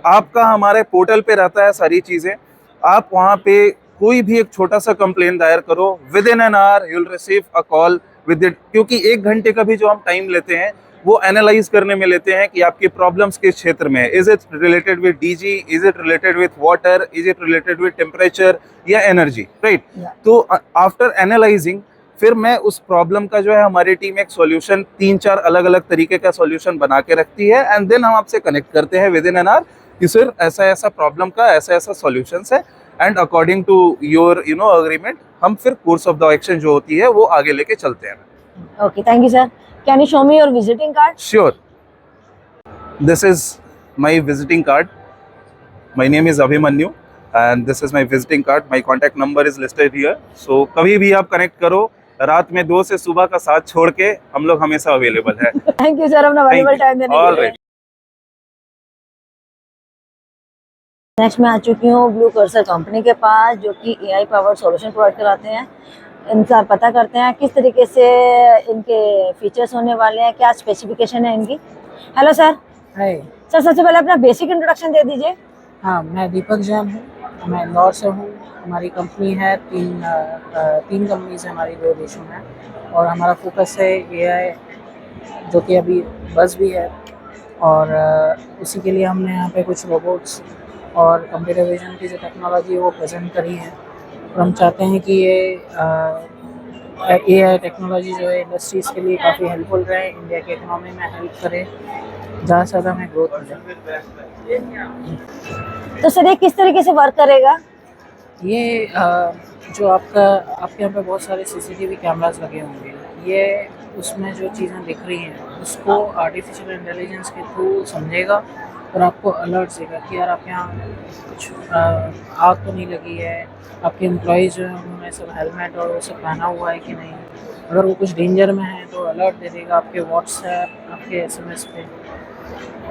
आपका हमारे पोर्टल पे रहता है सारी चीजें. आप वहाँ पे कोई भी एक छोटा सा कंप्लेन दायर करो, with in an our you will receive a call with it. क्योंकि 1 घंटे का भी जो हम टाइम लेते हैं वो एनालाइज करने में लेते हैं कि आपकी प्रॉब्लम्स किस क्षेत्र में है. Is it related with DG, is it related with water, is it related with temperature या एनर्जी, राइट. तो आफ्टर एनालाइजिंग फिर मैं उस प्रॉब्लम का जो है हमारी टीम एक सॉल्यूशन 3-4 अलग अलग तरीके का सॉल्यूशन बना के रखती है. एंड देन हम आपसे कनेक्ट करते हैं विद इन एन आवर कि सर ऐसा ऐसा प्रॉब्लम का ऐसा ऐसा सॉल्यूशंस है. And according to your agreement हम फिर कोर्स ऑफ द एक्शन जो होती है वो आगे लेके चलते हैं. Okay, thank you sir. Can you show me your visiting card? Sure. This is my visiting card. My name is Abhimanyu and this is my visiting card. My contact number is listed here. So कभी भी आप connect करो, रात में 2 से सुबह का 7 छोड़ के हम लोग हमेशा अवेलेबल है। थैंक यू सर अपना वैल्यूएबल टाइम देने के ऑल लिए। राइट। नेक्स्ट मैं आ चुकी हूँ ब्लू कर्सर कंपनी के पास, जो कि AI पावर्ड सॉल्यूशन प्रोवाइड कराते हैं। इनका पता करते हैं किस तरीके से इनके फीचर्स होने वाले हैं, क्या स्पेसिफिकेशन है इनकी। Hello sir. हाय सर सबसे पहले अपना बेसिक इंट्रोडक्शन दे दीजिए। हाँ, मैं दीपक जैन हूँ, मैं इंदौर से हूँ। हमारी कंपनी है, तीन कंपनीज हैं हमारी 2 देशों में, और हमारा फोकस है AI, जो कि अभी बस भी है, और उसी के लिए हमने यहाँ पे कुछ रोबोट्स और कंप्यूटर विजन की जो टेक्नोलॉजी है वो प्रेजेंट करी है। और हम चाहते हैं कि ये AI टेक्नोलॉजी जो है इंडस्ट्रीज़ के लिए काफ़ी हेल्पफुल रहे, इंडिया की इकोनॉमी में हेल्प करे, ज़्यादा से ज़्यादा हमें ग्रोथ मिले। तो सर ये किस तरीके से वर्क करेगा? ये जो आपके यहाँ पे बहुत सारे CCTV कैमरास लगे होंगे, ये उसमें जो चीज़ें दिख रही हैं उसको आर्टिफिशियल इंटेलिजेंस के थ्रू समझेगा और आपको अलर्ट देगा कि यार आपके यहाँ कुछ आग तो नहीं लगी है, आपके एम्प्लॉयज़ जो हैं उन्होंने सब हेलमेट और वो सब पहना हुआ है कि नहीं, अगर वो कुछ डेंजर में है तो अलर्ट दे देगा आपके व्हाट्सएप, आपके SMS पे।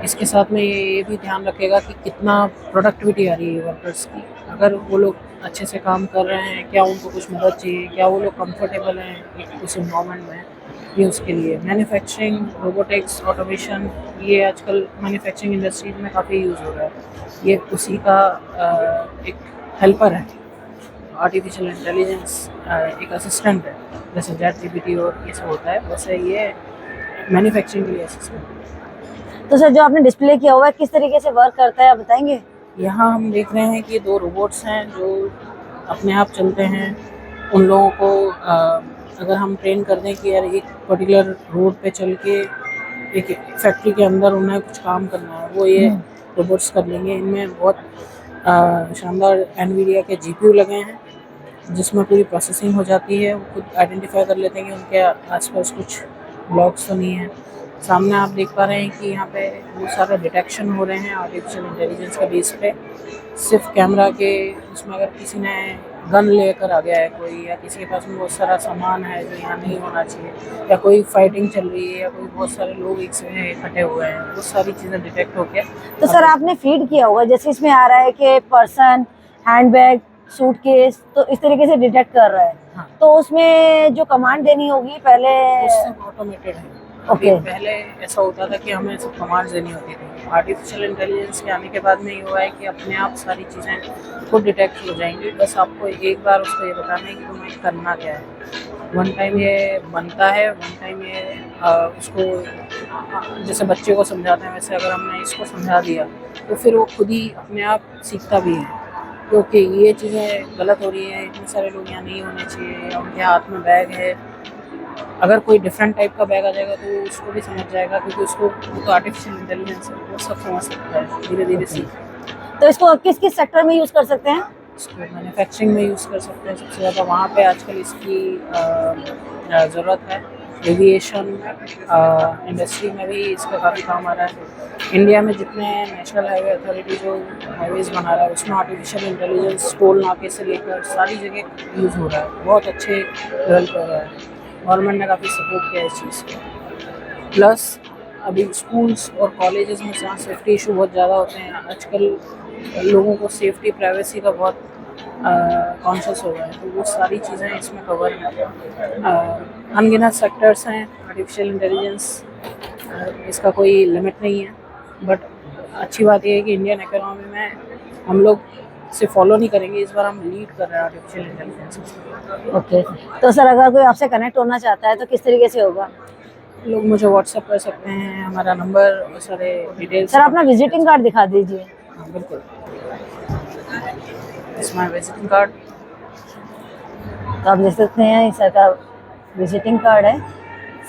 इसके साथ में ये भी ध्यान रखेगा कि कितना प्रोडक्टिविटी आ रही है वर्कर्स की, अगर वो लोग अच्छे से काम कर रहे हैं, क्या उनको कुछ मदद चाहिए, क्या वो लोग कंफर्टेबल हैं उस इन्वायरमेंट में, ये उसके लिए। मैन्युफैक्चरिंग, रोबोटिक्स, ऑटोमेशन, ये आजकल मैन्युफैक्चरिंग इंडस्ट्रीज में काफ़ी यूज़ हो रहा है, ये उसी का एक हेल्पर है। आर्टिफिशियल इंटेलिजेंस एक असिस्टेंट है, जैसे ChatGPT और ये सब होता है, वैसे ये मैन्युफैक्चरिंग के लिए असिस्टेंट है। तो सर जो आपने डिस्प्ले किया हुआ है किस तरीके से वर्क करता है आप बताएंगे? यहाँ हम देख रहे हैं कि 2 रोबोट्स हैं जो अपने आप चलते हैं। उन लोगों को अगर हम ट्रेन कर दें कि यार एक पर्टिकुलर रोड पे चल के एक फैक्ट्री के अंदर उन्हें कुछ काम करना है, वो ये रोबोट्स कर लेंगे। इनमें बहुत शानदार NVIDIA के GPU लगे हैं, जिसमें पूरी प्रोसेसिंग हो जाती है। वो खुद आइडेंटिफाई कर लेते हैं कि उनके आसपास कुछ ब्लॉक्स तो नहीं है। सामने आप देख पा रहे हैं कि यहाँ पे बहुत सारे डिटेक्शन हो रहे हैं आर्टिफिशियल इंटेलिजेंस के बेस पे। सिर्फ कैमरा के उसमें अगर किसी ने गन लेकर आ गया है कोई, या किसी के पास में बहुत सारा सामान है जो यहाँ नहीं होना चाहिए, या कोई फाइटिंग चल रही है, या कोई बहुत सारे लोग एक जगह इकट्ठे हुए हैं, वो सारी चीज़ें डिटेक्ट होकर। तो सर आपने फीड किया होगा, जैसे इसमें आ रहा है कि पर्सन, हैंडबैग, सूटकेस, तो इस तरीके से डिटेक्ट कर रहा है। हाँ। तो उसमें जो कमांड देनी होगी पहले ऑटोमेटेड है। ओके। पहले ऐसा होता था कि हमें सब कमांड्स देनी होती थी। आर्टिफिशियल इंटेलिजेंस के आने के बाद में ये हुआ है कि अपने आप सारी चीज़ें खुद डिटेक्ट हो जाएंगी, बस आपको एक बार उसको ये बताना है कि तुम्हें करना क्या है। वन टाइम ये बनता है, वन टाइम ये उसको जैसे बच्चे को समझाते हैं वैसे अगर हमने इसको समझा दिया तो फिर वो खुद ही अपने आप सीखता भी है, क्योंकि ये चीज़ें गलत हो रही है, इतने सारे लोग यहाँ नहीं होने चाहिए, या उनके हाथ में बैग है, अगर कोई डिफरेंट टाइप का बैग आ जाएगा तो उसको भी समझ जाएगा, क्योंकि उसको वो तो आर्टिफिशियल इंटेलिजेंस है, वो सब समझ सकता है, धीरे धीरे सीख। तो इसको किस किस सेक्टर में यूज़ कर सकते हैं? इसको मैन्युफैक्चरिंग में यूज़ कर सकते हैं सबसे ज़्यादा, वहाँ पे आजकल इसकी ज़रूरत है। एविएशन इंडस्ट्री में भी इसका काफ़ी काम आ रहा है। इंडिया में जितने नेशनल हाईवे अथॉरिटी जो हाईवेज़ बना रहा है उसमें आर्टिफिशियल इंटेलिजेंस टोल नाके से लेकर सारी जगह यूज़ हो रहा है, बहुत अच्छे लेवल पर हो रहा है। गवर्नमेंट ने काफ़ी सपोर्ट किया इस चीज़ को। प्लस अभी स्कूल्स और कॉलेजेस में जहाँ सेफ्टी इशू बहुत ज़्यादा होते हैं, आजकल लोगों को सेफ्टी प्राइवेसी का बहुत कॉन्शियस हो गया है, तो वो सारी चीज़ें इसमें कवर हैं। अनगिनत सेक्टर्स हैं आर्टिफिशियल इंटेलिजेंस, इसका कोई लिमिट नहीं है। बट अच्छी बात यह है कि इंडियन इकोनॉमी में हम लोग से फॉलो नहीं करेंगे, इस बार हम लीड कर रहे हैं आर्टिफिशियल इंटेलिजेंस। ओके। तो सर अगर कोई आपसे कनेक्ट होना चाहता है तो किस तरीके से होगा? लोग मुझे व्हाट्सएप कर सकते हैं, हमारा नंबर और सारे डिटेल्स। सर अपना विजिटिंग कार्ड दिखा दीजिए। हाँ बिल्कुल, इट्स माय विजिटिंग कार्ड। तो आप देख सकते हैं सर का विजिटिंग कार्ड है,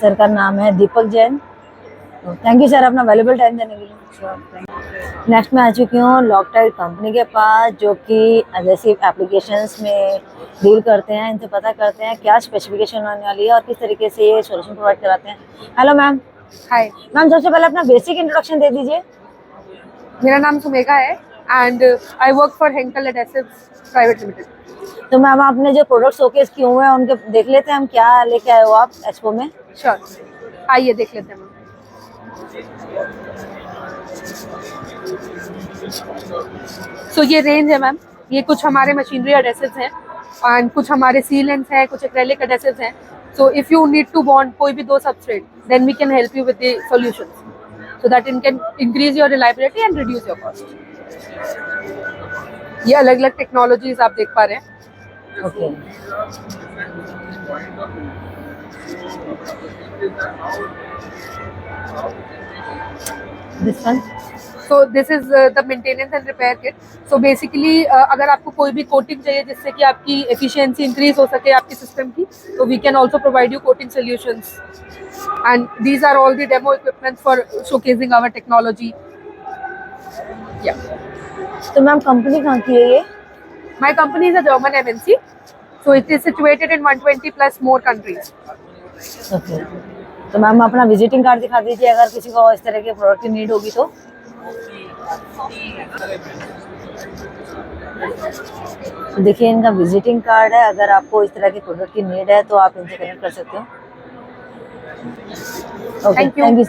सर का नाम है दीपक जैन। तो थैंक यू सर अपना वैल्यूएबल टाइम देने के लिए। नेक्स्ट मैं आ चुकी हूँ लॉकटाइड कंपनी के पास, जो कि एडहेसिव एप्लीकेशंस में डील करते हैं। इनसे पता करते हैं क्या स्पेसिफिकेशन होने वाली है और किस तरीके से ये सॉल्यूशन प्रोवाइड कराते हैं। Hello ma'am. हाय मैम, सबसे पहले अपना बेसिक इंट्रोडक्शन दे दीजिए। मेरा नाम सुमेघा है and I work for Henkel adhesives private limited. तो मैम आपने जो प्रोडक्ट शोकेस किए हुए हैं उनके देख लेते हैं हम, क्या लेके आए हो आप एक्सपो में? श्योर, आइए देख लेते हैं मैम। सो ये रेंज है मैम, ये कुछ हमारे मशीनरी एडेसिव्स हैं एंड कुछ हमारे सीलेंट्स हैं, कुछ एक्रेलिक एडेसिव्स हैं। So if you need to bond कोई भी दो substrate, then we can help you with the solutions so that it can increase your reliability and reduce your cost. ये अलग अलग टेक्नोलॉजीज आप देख पा रहे हैं। Okay, this one. So this is the maintenance and repair kit. So basically अगर आपको कोई भी कोटिंग चाहिए जिससे कि आपकी एफिशिएंसी इंक्रीज हो सके आपके सिस्टम की, तो we can also provide you coating solutions and these are all the demo equipments for showcasing our technology. या तो मैम कंपनी कहाँ की है ये? My company is a German MNC, so it is situated in 120 plus more countries. Okay, तो ma'am अपना visiting card दिखा दीजिए अगर किसी को इस तरह के प्रोडक्ट की नीड होगी तो। देखिए इनका विजिटिंग कार्ड है, अगर आपको इस तरह के प्रोडक्ट की नीड है तो आप इनसे कनेक्ट कर सकते हो। Okay, Thank you. Thank you.